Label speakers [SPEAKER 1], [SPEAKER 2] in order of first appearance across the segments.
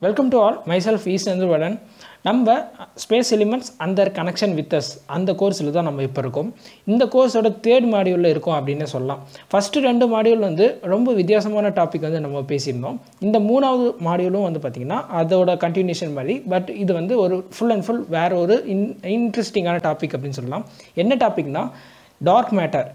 [SPEAKER 1] Welcome to all. Myself is Nandurvadan. நம்ம space elements and their connection with us அந்த கோர்ஸில் தான் நம்ம இப்போ இருக்கோம். இந்த கோர்ஸோட தேர்ட் மாடியூலில் இருக்கோம் அப்படின்னு சொல்லலாம். ஃபஸ்ட்டு 2 மாடியூல் வந்து ரொம்ப வித்தியாசமான டாபிக் வந்து நம்ம பேசியிருந்தோம். இந்த 3வது மாடியூலும் வந்து பார்த்திங்கன்னா அதோட கண்டினியூஷன் மாதிரி. பட் இது வந்து ஒரு ஃபுல் அண்ட் ஃபுல் வேறு ஒரு இன்ட்ரெஸ்டிங்கான டாபிக் அப்படின்னு சொல்லலாம். என்ன டாபிக்னா டார்க் மேட்டர்.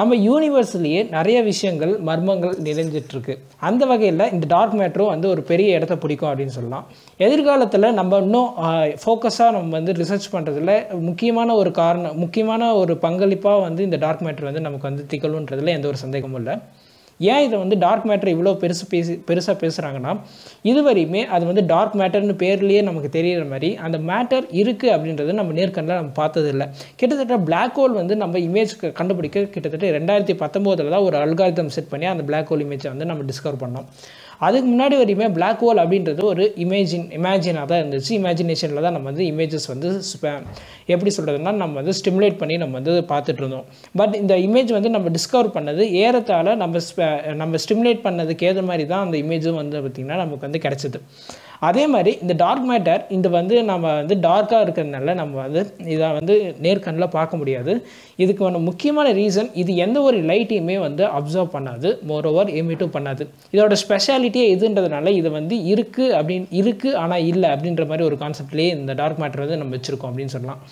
[SPEAKER 1] நம்ம யூனிவர்ஸ்லேயே நிறைய விஷயங்கள் மர்மங்கள் நிறைஞ்சிட்ருக்கு. அந்த வகையில் இந்த டார்க் மேட்டரும் வந்து ஒரு பெரிய இடத்த பிடிக்கும் அப்படின்னு சொல்லலாம். எதிர்காலத்தில் நம்ம இன்னும் ஃபோக்கஸாக நம்ம வந்து ரிசர்ச் பண்ணுறதுல முக்கியமான ஒரு பங்களிப்பாக வந்து இந்த டார்க் மேட்டர் வந்து நமக்கு வந்து திகழுன்றதுல எந்த ஒரு சந்தேகமும் இல்லை. ஏன் இதை வந்து டார்க் மேட்டர் இவ்வளோ பெருசாக பேசுகிறாங்கன்னா, இதுவரையுமே அது வந்து டார்க் மேட்டர்னு பேர்லேயே நமக்கு தெரிகிற மாதிரி அந்த மேட்டர் இருக்குது அப்படின்றது நம்ம நேர்கண்ணில் நம்ம பார்த்ததில்லை. கிட்டத்தட்ட பிளாக் ஹோல் வந்து நம்ம இமேஜ் கண்டுபிடிக்க கிட்டத்தட்ட 2019 தான் ஒரு அல்காரிதம் செட் பண்ணி அந்த பிளாக் ஹோல் இமேஜை வந்து நம்ம டிஸ்கவர் பண்ணோம். அதுக்கு முன்னாடி வரையுமே பிளாக் ஹோல் அப்படின்றது ஒரு இமேஜினாக தான் இருந்துச்சு. இமேஜினேஷனில் தான் நம்ம வந்து இமேஜஸ் வந்து எப்படி சொல்கிறதுனா நம்ம வந்து ஸ்டிமுலேட் பண்ணி நம்ம வந்து பார்த்துட்டு இருந்தோம். பட் இந்த இமேஜ் வந்து நம்ம டிஸ்கவர் பண்ணது ஏறத்தாழ நம்ம ஸ்டிமுலேட் பண்ணதுக்கு ஏற்ற மாதிரி தான் அந்த இமேஜும் வந்து பார்த்திங்கன்னா நமக்கு வந்து கிடச்சிது. அதே மாதிரி இந்த டார்க் மேட்டர் இந்த வந்து நம்ம வந்து டார்க்காக இருக்கிறதுனால நம்ம வந்து இதை வந்து நேர்கண்ணில் பார்க்க முடியாது. இதுக்கு வந்து முக்கியமான ரீசன், இது எந்த ஒரு லைட்டையுமே வந்து அப்சர்வ் பண்ணாது, மோரோவர் எமிட்டும் பண்ணாது. இதோட ஸ்பெஷாலிட்டியே இதுன்றதுனால இது வந்து இருக்குது ஆனால் இல்லை அப்படின்ற மாதிரி ஒரு கான்செப்ட்லேயே இந்த டார்க் மேட்டர் வந்து நம்ம வச்சுருக்கோம் அப்படின்னு சொல்லலாம்.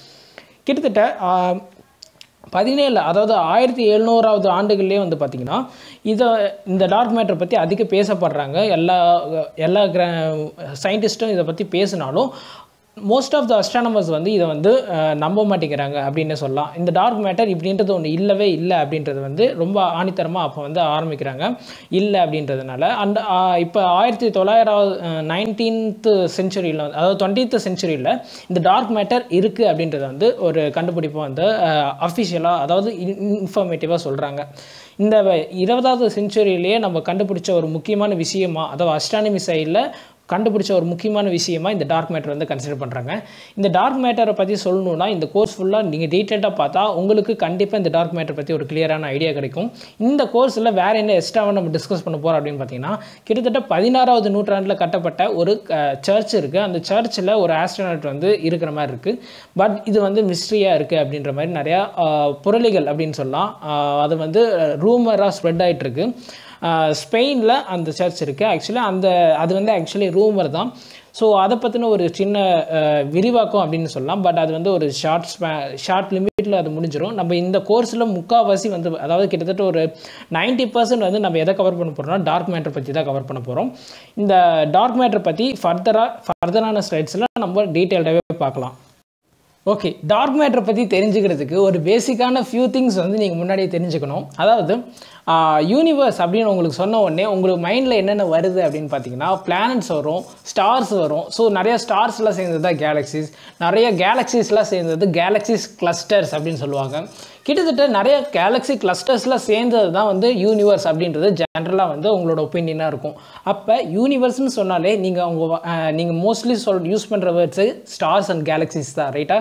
[SPEAKER 1] கிட்டத்தட்ட 1700வது ஆண்டுகள்லேயே வந்து பார்த்திங்கன்னா இந்த டார்க் மேட்டரை பற்றி அதிக பேசப்படுறாங்க. எல்லா சயின்டிஸ்ட்டும் இதை பற்றி பேசினாலும் மோஸ்ட் ஆஃப் த அஸ்ட்ரானமர்ஸ் வந்து இதை வந்து நம்ப மாட்டேங்கிறாங்க அப்படின்னு சொல்லலாம். இந்த டார்க் மேட்டர் இப்படின்றது ஒன்று இல்லவே இல்லை அப்படின்றது வந்து ரொம்ப ஆணித்தரமாக அப்போ வந்து ஆரம்பிக்கிறாங்க இல்லை அப்படின்றதுனால. அண்ட் இப்போ 19th செஞ்சுரியில் அதாவது 20th செஞ்சுரியில் இந்த டார்க் மேட்டர் இருக்குது அப்படின்றத வந்து ஒரு கண்டுபிடிப்பு வந்து அஃபிஷியலாக அதாவது இன்ஃபர்மேட்டிவாக சொல்கிறாங்க. இந்த 20th செஞ்சுரியிலேயே நம்ம கண்டுபிடிச்ச ஒரு முக்கியமான விஷயமா, அதாவது அஸ்ட்ரானமி சைடில் கண்டுபிடிச்ச ஒரு முக்கியமான விஷயமா இந்த டார்க் மேட்டர் வந்து கன்சிடர் பண்ணுறாங்க. இந்த டார்க் மேட்டரை பற்றி சொல்லணுன்னா இந்த கோர்ஸ் ஃபுல்லாக நீங்கள் டீட்டெயிலாக பார்த்தா உங்களுக்கு கண்டிப்பாக இந்த டார்க் மேட்டர் பற்றி ஒரு கிளியரான ஐடியா கிடைக்கும். இந்த கோர்ஸில் வேறு என்ன எக்ஸ்ட்ராவாக நம்ம டிஸ்கஸ் பண்ண போகிறோம் அப்படின்னு பார்த்தீங்கன்னா, கிட்டத்தட்ட 16வது நூற்றாண்டில் கட்டப்பட்ட ஒரு சர்ச் இருக்குது. அந்த சர்ச்சில் ஒரு ஆஸ்ட்ரோனாட் வந்து இருக்கிற மாதிரி இருக்குது. பட் இது வந்து மிஸ்ட்ரியாக இருக்குது அப்படின்ற மாதிரி நிறையா புரளிகள் அப்படின்னு சொல்லலாம். அது வந்து ரூமராக ஸ்ப்ரெட் ஆகிட்டுருக்கு. ஸ்பெயினில் அந்த சர்ச் இருக்குது. அது வந்து ஆக்சுவலி ரூமர் தான். ஸோ அதை பற்றின ஒரு சின்ன விரிவாக்கம் அப்படின்னு சொல்லலாம். பட் அது வந்து ஒரு ஷார்ட் லிமிட்டில் அது முடிஞ்சிடும். நம்ம இந்த கோர்ஸில் முக்கால்வாசி வந்து அதாவது கிட்டத்தட்ட ஒரு 90% வந்து நம்ம எதை கவர் பண்ண போகிறோம்னா டார்க் மேட்டர் பற்றி தான் கவர் பண்ண போகிறோம். இந்த டார்க் மேட்டர் பற்றி ஃபர்தரான ஸ்லைட்ஸில் நம்ம டீட்டெயில்டாகவே பார்க்கலாம். ஓகே, டார்க் மேட்டரை பற்றி தெரிஞ்சுக்கிறதுக்கு ஒரு பேசிக்கான ஃபியூ திங்ஸ் வந்து நீங்கள் முன்னாடியே தெரிஞ்சுக்கணும். அதாவது யூனிவர்ஸ் அப்படின்னு உங்களுக்கு சொன்ன உடனே உங்களுக்கு மைண்டில் என்னென்ன வருது அப்படின்னு பார்த்தீங்கன்னா, பிளானட்ஸ் வரும், ஸ்டார்ஸ் வரும். ஸோ நிறைய ஸ்டார்ஸ்லாம் சேர்ந்தது தான் கேலக்சிஸ், நிறைய கேலக்சிஸ்லாம் சேர்ந்தது கேலக்சிஸ் கிளஸ்டர்ஸ் அப்படின்னு சொல்லுவாங்க. கிட்டத்தட்ட நிறைய கேலக்ஸி கிளஸ்டர்ஸ்லாம் சேர்ந்தது தான் வந்து யூனிவர்ஸ் அப்படின்றது ஜென்ரலாக வந்து உங்களோட ஒப்பீனியனாக இருக்கும். அப்போ யூனிவர்ஸ்னு சொன்னாலே நீங்கள் மோஸ்ட்லி யூஸ் பண்ணுற வேர்ட்ஸு ஸ்டார்ஸ் அண்ட் கேலக்சிஸ் தான், ரைட்டா?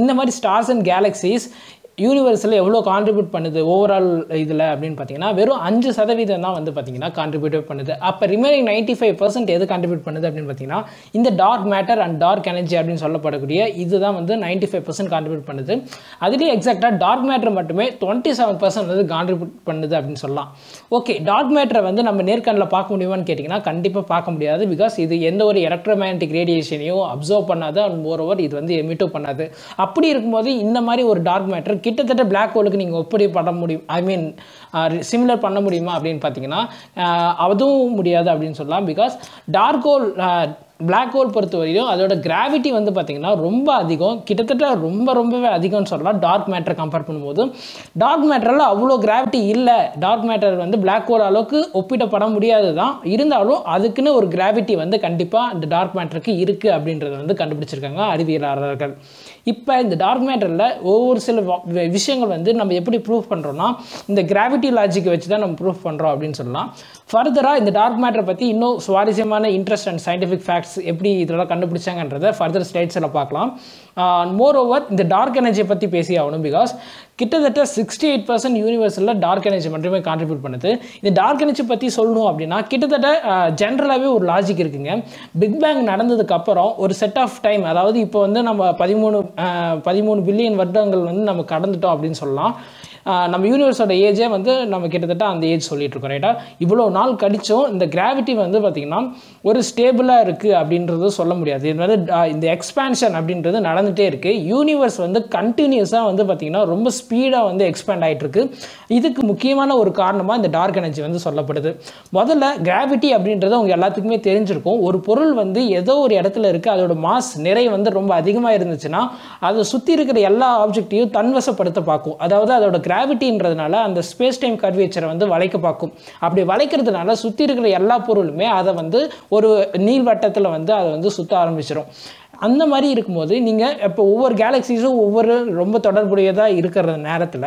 [SPEAKER 1] இந்த மாதிரி ஸ்டார்ஸ் அண்ட் கேலக்சிஸ் யூனிவர்ஸில் எவ்வளோ கான்ட்ரிபியூட் பண்ணுது ஓவரால் இதில் அப்படின்னு பார்த்தீங்கன்னா வெறும் 5% தான் வந்து பார்த்திங்கன்னா கான்ட்ரிபியூட் பண்ணுது. அப்போ ரிமைனிங் 95% எது கான்ட்ரிபியூட் பண்ணுது அப்படின்னு பார்த்தீங்கன்னா இந்த dark matter and dark energy அப்படின்னு சொல்லப்படக்கூடிய இதுதான் வந்து 95% கான்ட்ரிபியூட் பண்ணுது. அதுலேயே எக்ஸாக்டாக டார்க் மேட்டர் மட்டுமே 27% வந்து கான்ட்ரிபியூட் பண்ணுது அப்படின்னு சொல்லலாம். ஓகே, டார்க் மேட்டரை வந்து நம்ம நேர்கண்ணில் பார்க்க முடியுமான்னு கேட்டிங்கன்னா கண்டிப்பாக பார்க்க முடியாது. பிகாஸ் இது எந்த ஒரு எலக்ட்ரோமேக்னெட்டிக் ரேடியேஷனையும் அப்சர்வ் பண்ணாது அண்ட் மோரோவர் இது வந்து எமிட்டும் பண்ணாது. அப்படி இருக்கும்போது இந்த மாதிரி ஒரு டார்க் மேட்டர் கிட்டத்தட்ட பிளாக் ஹோலுக்கு நீங்கள் ஒப்படி பண்ண முடியும், சிமிலர் பண்ண முடியுமா அப்படின்னு பார்த்தீங்கன்னா அதுவும் முடியாது அப்படின்னு சொல்லலாம். Because dark hole black hole பொறுத்த வரையும் அதோட கிராவிட்டி வந்து பார்த்திங்கன்னா ரொம்ப அதிகம், கிட்டத்தட்ட ரொம்பவே அதிகம்னு சொல்லலாம். டார்க் மேட்டரை கம்பேர் பண்ணும்போது டார்க் மேட்டரில் அவ்வளோ கிராவிட்டி இல்லை. டார்க் மேட்டர் வந்து பிளாக் ஹோல் அளவுக்கு ஒப்பிடப்பட முடியாது தான், இருந்தாலும் அதுக்குன்னு ஒரு கிராவிட்டி வந்து கண்டிப்பாக இந்த டார்க் மேட்டருக்கு இருக்குது அப்படின்றத வந்து கண்டுபிடிச்சிருக்காங்க அறிவியலாளர்கள். இப்போ இந்த டார்க் மேட்டரில் ஒவ்வொரு சில விஷயங்கள் வந்து நம்ம எப்படி ப்ரூஃப் பண்ணுறோன்னா இந்த கிராவிட்டி லாஜிக்கை வச்சு தான் நம்ம ப்ரூஃப் பண்ணுறோம் அப்படின்னு சொல்லலாம். ஃபர்தராக இந்த டார்க் மேட்டரை பற்றி இன்னும் சுவாரஸ்யமான interest and scientific facts maths எப்படி இதெல்லாம் கண்டுபிடிச்சாங்கன்றதை ஃபர்தர் ஸ்லைட்ஸில் பார்க்கலாம். மோர் ஓவர் இந்த டார்க் எனர்ஜியை பற்றி பேசி ஆகணும். பிகாஸ் கிட்டத்தட்ட 68% யூனிவர்ஸில் டார்க் எனர்ஜி மட்டுமே கான்ட்ரிபியூட் பண்ணுது. இந்த டார்க் எனர்ஜி பற்றி சொல்லணும் அப்படின்னா கிட்டத்தட்ட ஜென்ரலாகவே ஒரு லாஜிக் இருக்குங்க. பிக் பேங் நடந்ததுக்கப்புறம் ஒரு செட் ஆஃப் டைம், அதாவது இப்போ வந்து நம்ம 13 பில்லியன் வருடங்கள் வந்து நம்ம கடந்துட்டோம் அப்படின்னு சொல்லலாம். நம்ம யூனிவர்ஸோட ஏஜே வந்து நம்ம கிட்டத்தட்ட அந்த ஏஜ் சொல்லிட்டு இருக்கோம். ரைட்டா, இவ்வளோ நாள் கடிச்சும் இந்த கிராவிட்டி வந்து பார்த்திங்கன்னா ஒரு ஸ்டேபிளாக இருக்குது அப்படின்றது சொல்ல முடியாது. இது வந்து இந்த எக்ஸ்பேன்ஷன் அப்படின்றது நடந்துகிட்டே இருக்குது. யூனிவர்ஸ் வந்து கண்டினியூஸாக வந்து பார்த்திங்கன்னா ரொம்ப ஸ்பீடாக வந்து எக்ஸ்பேண்ட் ஆகிட்டு இருக்கு. இதுக்கு முக்கியமான ஒரு காரணமாக இந்த டார்க் எனர்ஜி வந்து சொல்லப்படுது. முதல்ல கிராவிட்டி அப்படின்றது அவங்க எல்லாத்துக்குமே தெரிஞ்சிருக்கும். ஒரு பொருள் வந்து ஏதோ ஒரு இடத்துல இருக்குது, அதோட மாஸ் நிறை வந்து ரொம்ப அதிகமாக இருந்துச்சுன்னா அதை சுற்றி இருக்கிற எல்லா ஆப்ஜெக்டையும் தன்வசப்படுத்த பார்க்கும். அதாவது அதோட கிராவிட்டின்றதுனால அந்த ஸ்பேஸ் டைம் கர்வேச்சரை வந்து வளைக்க பார்க்கும். அப்படி வளைக்கிறதுனால சுற்றி இருக்கிற எல்லா பொருளுமே அதை வந்து ஒரு நீள்வட்டத்தில் வந்து அதை வந்து சுற்ற ஆரம்பிச்சிடும். அந்த மாதிரி இருக்கும்போது நீங்கள் இப்போ ஒவ்வொரு கேலக்ஸிஸும் ஒவ்வொரு ரொம்ப தொடர்புடையதாக இருக்கிற நேரத்தில்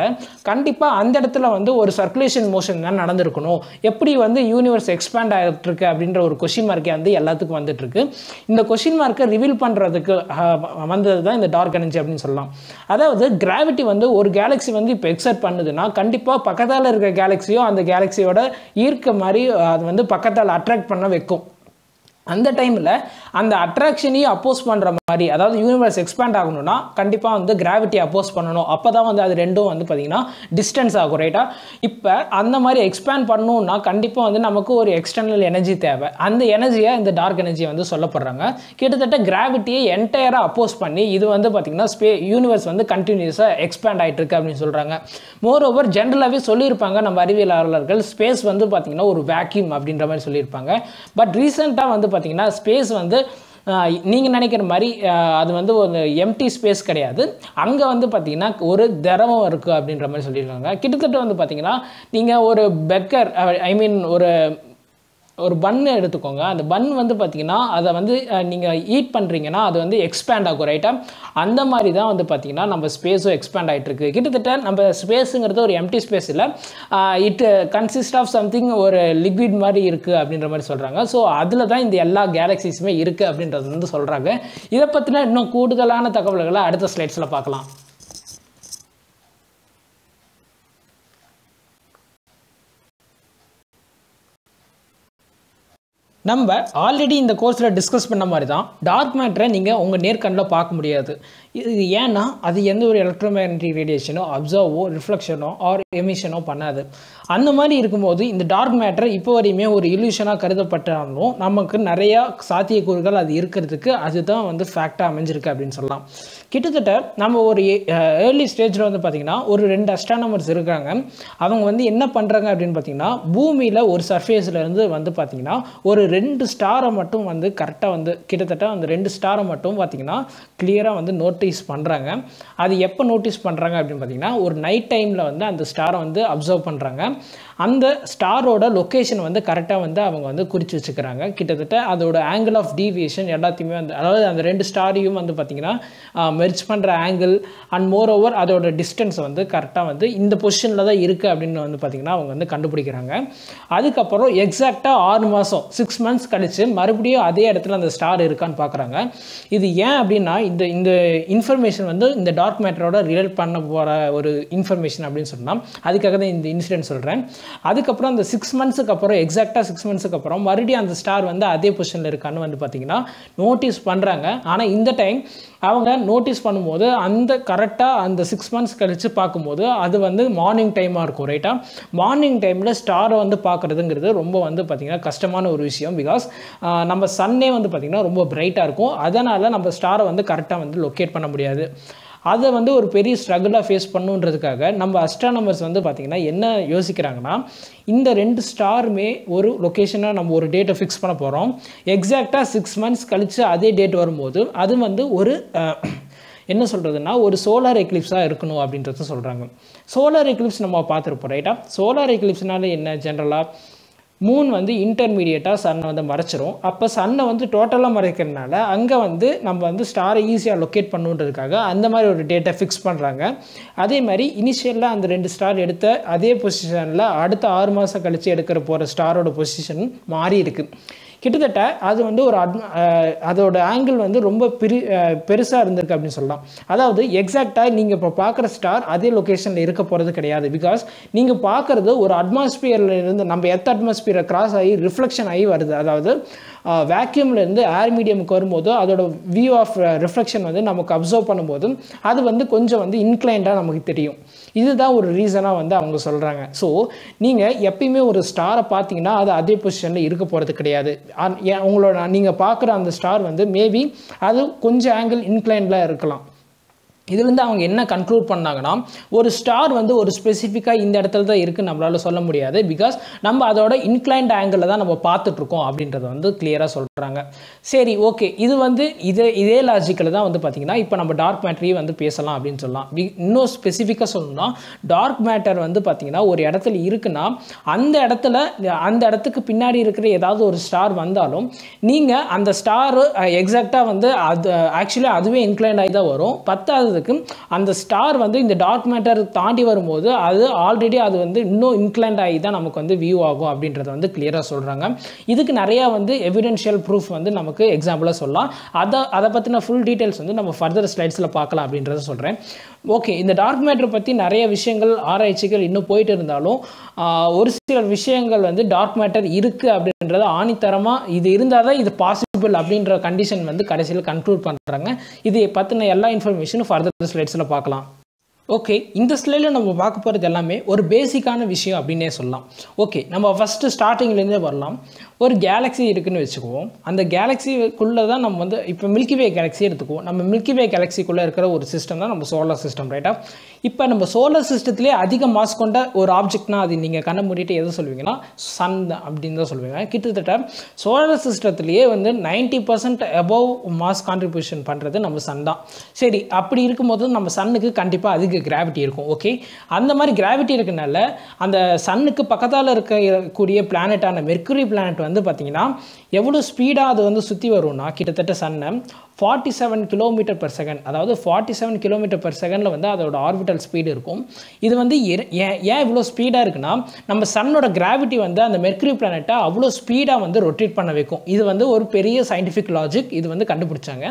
[SPEAKER 1] கண்டிப்பாக அந்த இடத்துல வந்து ஒரு சர்க்குலேஷன் மோஷன் தான் நடந்திருக்கணும். எப்படி வந்து யூனிவர்ஸ் எக்ஸ்பேண்ட் ஆகிட்டு இருக்கு அப்படின்ற ஒரு கொஷின் மார்க்கே வந்து எல்லாத்துக்கும் வந்துட்டுருக்கு. இந்த கொஷின் மார்க்கை ரிவீல் பண்ணுறதுக்கு வந்தது தான் இந்த டார்க் எனர்ஜி அப்படின்னு சொல்லலாம். அதாவது கிராவிட்டி வந்து ஒரு கேலக்ஸி வந்து இப்போ எக்ஸர்ட் பண்ணுதுன்னா கண்டிப்பாக பக்கத்தால் இருக்கிற கேலக்ஸியோ அந்த கேலக்ஸியோட ஈர்க்க மாதிரி அது வந்து பக்கத்தால் அட்ராக்ட் பண்ண வைக்கும். அந்த டைமில் அந்த அட்ராக்ஷனையும் அப்போஸ் பண்ணுற மாதிரி, அதாவது யூனிவர்ஸ் எக்ஸ்பேண்ட் ஆகணும்னா கண்டிப்பாக வந்து கிராவிட்டி அப்போஸ் பண்ணணும். அப்போ தான் வந்து அது ரெண்டும் வந்து பார்த்திங்கன்னா டிஸ்டன்ஸ் ஆகும். ரைட்டா, இப்போ அந்த மாதிரி எக்ஸ்பேண்ட் பண்ணணும்னா கண்டிப்பாக வந்து நமக்கு ஒரு எக்ஸ்டர்னல் எனர்ஜி தேவை. அந்த எனர்ஜியை இந்த டார்க் எனர்ஜி வந்து சொல்லப்படுறாங்க. கிட்டத்தட்ட கிராவிட்டியை என்டையராக அப்போஸ் பண்ணி இது வந்து பார்த்திங்கன்னா யூனிவர்ஸ் வந்து கண்டினியூஸாக எக்ஸ்பேண்ட் ஆகிட்டு இருக்கு அப்படின்னு சொல்கிறாங்க. மோர் ஓவர் ஜென்ரலாகவே சொல்லியிருப்பாங்க நம்ம அறிவியலாளர்கள், ஸ்பேஸ் வந்து பார்த்திங்கன்னா ஒரு வேக்யூம் அப்படின்ற மாதிரி சொல்லியிருப்பாங்க. பட் ரீசெண்டாக வந்து பார்த்திங்கன்னா ஸ்பேஸ் வந்து நீங்கள் நினைக்கிற மாதிரி அது வந்து ஒரு எம்டி ஸ்பேஸ் கிடையாது. அங்கே வந்து பார்த்திங்கன்னா ஒரு திரவம் இருக்குது அப்படின்ற மாதிரி சொல்லியிருக்காங்க. கிட்டத்தட்ட வந்து பார்த்திங்கன்னா நீங்கள் ஒரு பெக்கர் ஒரு பன்னு எடுத்துக்கோங்க. அந்த பன் வந்து பார்த்திங்கன்னா அதை வந்து நீங்கள் ஈட் பண்ணுறீங்கன்னா அது வந்து எக்ஸ்பேண்ட் ஆகும். ரைட்டாக, அந்த மாதிரி தான் வந்து பார்த்திங்கன்னா நம்ம ஸ்பேஸும் எக்ஸ்பேண்ட் ஆகிட்டுருக்கு. கிட்டத்தட்ட நம்ம ஸ்பேஸுங்கிறது ஒரு எம்டி ஸ்பேஸ் இல்லை, இட் கன்சிஸ்ட் ஆஃப் சம்திங், ஒரு லிக்விட் மாதிரி இருக்குது அப்படின்ற மாதிரி சொல்கிறாங்க. ஸோ அதில் தான் இந்த எல்லா கேலக்ஸிஸுமே இருக்குது அப்படின்றது வந்து சொல்கிறாங்க. இதை பற்றின இன்னும் கூடுதலான தகவல்களை அடுத்த ஸ்லைட்ஸில் பார்க்கலாம். நம்ம ஆல்ரெடி இந்த கோர்ஸில் டிஸ்கஸ் பண்ண மாதிரி தான் டார்க் மேட்டரை நீங்கள் உங்கள் நேர்கண்ணில் பார்க்க முடியாது. இது ஏன்னா அது எந்த ஒரு எலக்ட்ரோமேக்னெட்டிக் ரேடியேஷனோ அப்சர்வோ ரிஃப்ளெக்ஷனோ ஆர் எமிஷனோ பண்ணாது. அந்த மாதிரி இருக்கும்போது இந்த டார்க் மேட்டர் இப்போ வரையுமே ஒரு இல்யூஷனாக கருதப்பட்டாலும் நமக்கு நிறையா சாத்தியக்கூறுகள் அது இருக்கிறதுக்கு அதுதான் வந்து ஃபேக்டாக அமைஞ்சிருக்கு அப்படின்னு சொல்லலாம். கிட்டத்தட்ட நம்ம ஒரு ஏர்லி ஸ்டேஜில் வந்து பார்த்திங்கன்னா ஒரு 2 அஸ்ட்ரானமர்ஸ் இருக்காங்க. அவங்க வந்து என்ன பண்ணுறாங்க அப்படின்னு பார்த்திங்கன்னா பூமியில் ஒரு சர்ஃபேஸில் இருந்து வந்து பார்த்திங்கன்னா ஒரு 2 ஸ்டாரை மட்டும் வந்து கரெக்டாக வந்து கிட்டத்தட்ட அந்த 2 ஸ்டாரை மட்டும் பார்த்திங்கன்னா கிளியராக வந்து நோட்டீஸ் பண்ணுறாங்க. அது எப்போ நோட்டீஸ் பண்ணுறாங்க அப்படின்னு பார்த்திங்கன்னா ஒரு நைட் டைமில் வந்து அந்த ஸ்டாரை வந்து அப்சர்வ் பண்ணுறாங்க. அந்த ஸ்டாரோட லொக்கேஷன் வந்து கரெக்டாக வந்து அவங்க வந்து குறித்து வச்சுக்கிறாங்க. கிட்டத்தட்ட அதோட ஆங்கிள் ஆஃப் டீவியேஷன் எல்லாத்தையுமே வந்து, அதாவது அந்த 2 ஸ்டாரையும் வந்து பார்த்திங்கன்னா மெர்ஜ் பண்ணுற ஆங்கிள் அண்ட் மோர் ஓவர் அதோட டிஸ்டன்ஸ் வந்து கரெக்டாக வந்து இந்த பொசிஷனில் தான் இருக்குது அப்படின்னு வந்து பார்த்திங்கன்னா அவங்க வந்து கண்டுபிடிக்கிறாங்க. அதுக்கப்புறம் எக்ஸாக்டாக 6 மாதம் 6 மந்த்ஸ் கழித்து மறுபடியும் அதே இடத்துல அந்த ஸ்டார் இருக்கான்னு பார்க்குறாங்க. இது ஏன் அப்படின்னா இந்த இன்ஃபர்மேஷன் வந்து இந்த டார்க் மேட்டரோட ரிலேட் பண்ண போகிற ஒரு இன்ஃபர்மேஷன் அப்படின்னு சொன்னால் அதுக்காக தான் இந்த இன்சிடென்ட் சொல்கிறேன். அதுக்கப்புறம் அந்த 6 மந்த்ஸுக்கு அப்புறம் எக்ஸாக்டாக 6 மந்த்ஸுக்கு அப்புறம் மறுபடியும் அந்த ஸ்டார் வந்து அதே பொசிஷனில் இருக்கான்னு வந்து பார்த்திங்கன்னா நோட்டீஸ் பண்ணுறாங்க. ஆனால் இந்த டைம் அவங்க நோட்டீஸ் பண்ணும்போது அந்த கரெக்டாக அந்த 6 மந்த்ஸ் கழித்து பார்க்கும்போது அது வந்து மார்னிங் டைமாக இருக்கும். ரைட்டாக, மார்னிங் டைமில் ஸ்டாரை வந்து பார்க்குறதுங்கிறது ரொம்ப வந்து பார்த்திங்கன்னா கஷ்டமான ஒரு விஷயம். பிகாஸ் நம்ம சன்னே வந்து பார்த்திங்கன்னா ரொம்ப பிரைட்டாக இருக்கும். அதனால் நம்ம ஸ்டாரை வந்து கரெக்டாக வந்து லொக்கேட் பண்ண முடியாது. அதை வந்து ஒரு பெரிய ஸ்ட்ரகிளாக ஃபேஸ் பண்ணுன்றதுக்காக நம்ம அஸ்ட்ரானமர்ஸ் வந்து பார்த்திங்கன்னா என்ன யோசிக்கிறாங்கன்னா, இந்த 2 ஸ்டாருமே ஒரு லொக்கேஷனாக நம்ம ஒரு டேட்டை ஃபிக்ஸ் பண்ண போகிறோம். எக்ஸாக்டாக 6 மந்த்ஸ் கழித்து அதே டேட் வரும்போது அது வந்து ஒரு என்ன சொல்கிறதுனா ஒரு சோலார் எக்லிப்ஸாக இருக்கணும் அப்படின்றத சொல்கிறாங்க. சோலார் எக்லிப்ஸ் நம்ம பார்த்துருப்போம். ரைட்டாக, சோலார் எக்லிப்ஸ்னால என்ன, ஜென்ரலாக மூன் வந்து இன்டர்மீடியட்டாக சன்னை வந்து மறைச்சிரும். அப்போ சன்னை வந்து டோட்டலாக மறைக்கிறதுனால அங்கே வந்து நம்ம வந்து ஸ்டாரை ஈஸியாக லொக்கேட் பண்ணுன்றதுக்காக அந்த மாதிரி ஒரு டேட்டை ஃபிக்ஸ் பண்ணுறாங்க. அதே மாதிரி இனிஷியலாக அந்த 2 ஸ்டார் எடுத்த அதே பொசிஷனில் அடுத்த 6 மாதம் கழித்து எடுக்கிற போகிற ஸ்டாரோட பொசிஷன் மாறி இருக்குது. கிட்டத்தட்ட அது வந்து ஒரு அதோட ஆங்கிள் வந்து ரொம்ப பெருசாக இருந்திருக்கு அப்படின்னு சொல்லலாம். அதாவது எக்ஸாக்டாக நீங்கள் இப்போ பார்க்குற ஸ்டார் அதே லொக்கேஷனில் இருக்க போகிறது கிடையாது. பிகாஸ் நீங்கள் பார்க்குறது ஒரு அட்மாஸ்பியரில் இருந்து நம்ம எர்த் அட்மாஸ்பியரை கிராஸ் ஆகி ரிஃப்ளெக்ஷன் ஆகி வருது. அதாவது வேக்யூம்லேருந்து ஏர் மீடியமுக்கு வரும்போது அதோட வியூ ஆஃப் ரிஃப்ளெக்ஷன் வந்து நமக்கு அப்சர்வ் பண்ணும்போது அது வந்து கொஞ்சம் வந்து இன்க்ளைண்டாக நமக்கு தெரியும். இதுதான் ஒரு ரீசனாக வந்து அவங்க சொல்கிறாங்க. ஸோ நீங்கள் எப்பயுமே ஒரு ஸ்டாரை பார்த்தீங்கன்னா அது அதே பொசிஷனில் இருக்க போகிறது கிடையாது. உங்களோட நீங்கள் பார்க்குற அந்த ஸ்டார் வந்து மேபி அது கொஞ்சம் ஆங்கிள் இன்க்ளைண்டில் இருக்கலாம். இதுலேருந்து அவங்க என்ன கன்க்ளூட் பண்ணாங்கன்னா, ஒரு ஸ்டார் வந்து ஒரு ஸ்பெசிஃபிக்காக இந்த இடத்துல தான் இருக்குன்னு நம்மளால் சொல்ல முடியாது. பிகாஸ் நம்ம அதோட இன்க்ளைண்ட் ஆங்கிளில் தான் நம்ம பார்த்துட்ருக்கோம் அப்படின்றத வந்து கிளியராக சொல்கிறாங்க. சரி, ஓகே, இது வந்து இதே லாஜிக்கில் தான் வந்து பார்த்திங்கன்னா இப்போ நம்ம டார்க் மேட்டரையும் வந்து பேசலாம் அப்படின்னு சொல்லலாம். இன்னும் ஸ்பெசிஃபிக்காக சொல்லணும்னா, டார்க் மேட்டர் வந்து பார்த்திங்கன்னா ஒரு இடத்துல இருக்குன்னா அந்த இடத்துக்கு பின்னாடி இருக்கிற ஏதாவது ஒரு ஸ்டார் வந்தாலும் நீங்கள் அந்த ஸ்டார் எக்ஸாக்டாக வந்து அது ஆக்சுவலி அதுவே இன்க்ளைண்ட் ஆகி தான் வரும். பத்தாவது அந்த ஸ்டார் வந்து இந்த டார்க் மேட்டர் தாண்டி வரும்போது அது ஆல்ரெடி அது வந்து இன்னும் இன்க்ளைண்ட் ஆகி தான் நமக்கு வந்து வியூ ஆகும் அப்படின்றத வந்து கிளியராக சொல்கிறாங்க. இதுக்கு நிறையா வந்து எவிடென்ஷியல் ப்ரூஃப் வந்து நமக்கு எக்ஸாம்பிளாக சொல்லலாம். அதை பற்றின ஃபுல் டீட்டெயில்ஸ் வந்து நம்ம ஃபர்தர் ஸ்லைட்ஸில் பார்க்கலாம் அப்படின்றத சொல்கிறேன். ஓகே, இந்த டார்க் மேட்டர் பற்றி நிறைய விஷயங்கள் ஆராய்ச்சிகள் இன்னும் போயிட்டு இருந்தாலும் ஒரு சில விஷயங்கள் வந்து டார்க் மேட்டர் இருக்குது அப்படின்றத ஆணித்தரமாக இது இருந்தால் தான் இது பாசிபிள் அப்படின்ற கண்டிஷன் வந்து கடைசியில் கன்க்ளூட் பண்ணுறாங்க. இது பற்றின எல்லா இன்ஃபர்மேஷனும் ஃபர்தர் ஸ்லைட்ஸில் பார்க்கலாம். ஓகே, இந்த ஸ்லைடில் நம்ம பார்க்க போகிறது எல்லாமே ஒரு பேசிக்கான விஷயம் அப்படின்னே சொல்லலாம். ஓகே, நம்ம ஃபஸ்ட்டு ஸ்டார்டிங்லேருந்தே வரலாம். ஒரு கேலக்ஸி இருக்குதுன்னு வச்சுக்குவோம். அந்த கேலக்ஸிக்குள்ளே தான் நம்ம வந்து இப்போ மில்கிவே கேலக்ஸி எடுத்துக்குவோம். நம்ம மில்கிவே கேலக்ஸிக்குள்ளே இருக்கிற ஒரு சிஸ்டம் தான் நம்ம சோலார் சிஸ்டம், ரைட்டா? இப்போ நம்ம சோலார் சிஸ்டத்திலே அதிக மாஸ் கொண்ட ஒரு ஆப்ஜெக்ட்னா அது நீங்கள் கண்ணை மூடிட்டு எது சொல்லுவீங்கன்னா சன் அப்படின்னு தான் சொல்லுவீங்க. கிட்டத்தட்ட சோலார் சிஸ்டத்துலேயே வந்து 90% அபவ் மாஸ் கான்ட்ரிபியூஷன் பண்ணுறது நம்ம சன் தான். சரி, அப்படி இருக்கும்போது நம்ம சன்னுக்கு கண்டிப்பாக அதிக கிராவிட்டி இருக்கும். ஓகே, அந்த மாதிரி கிராவிட்டி இருக்கனால அந்த சன்னுக்கு பக்கத்தால் இருக்கக்கூடிய பிளானட்டான மெர்க்குரி பிளானட் வந்து பார்த்தீங்கன்னா எவ்வளோ ஸ்பீடாக அது வந்து சுற்றி வரும்னா கிட்டத்தட்ட சன்னை 47 km/s, அதாவது 47 km/s வந்து அதோட ஆர்பிட்டல் ஸ்பீடு இருக்கும். இது வந்து ஏன் இவ்வளோ ஸ்பீடாக இருக்குன்னா நம்ம சன்னோட கிராவிட்டி வந்து அந்த மெர்க்குரி பிளானட்டை அவ்வளோ ஸ்பீடாக வந்து ரொட்டேட் பண்ண வைக்கும். இது வந்து ஒரு பெரிய சயின்டிஃபிக் லாஜிக். இது வந்து கண்டுபிடிச்சாங்க.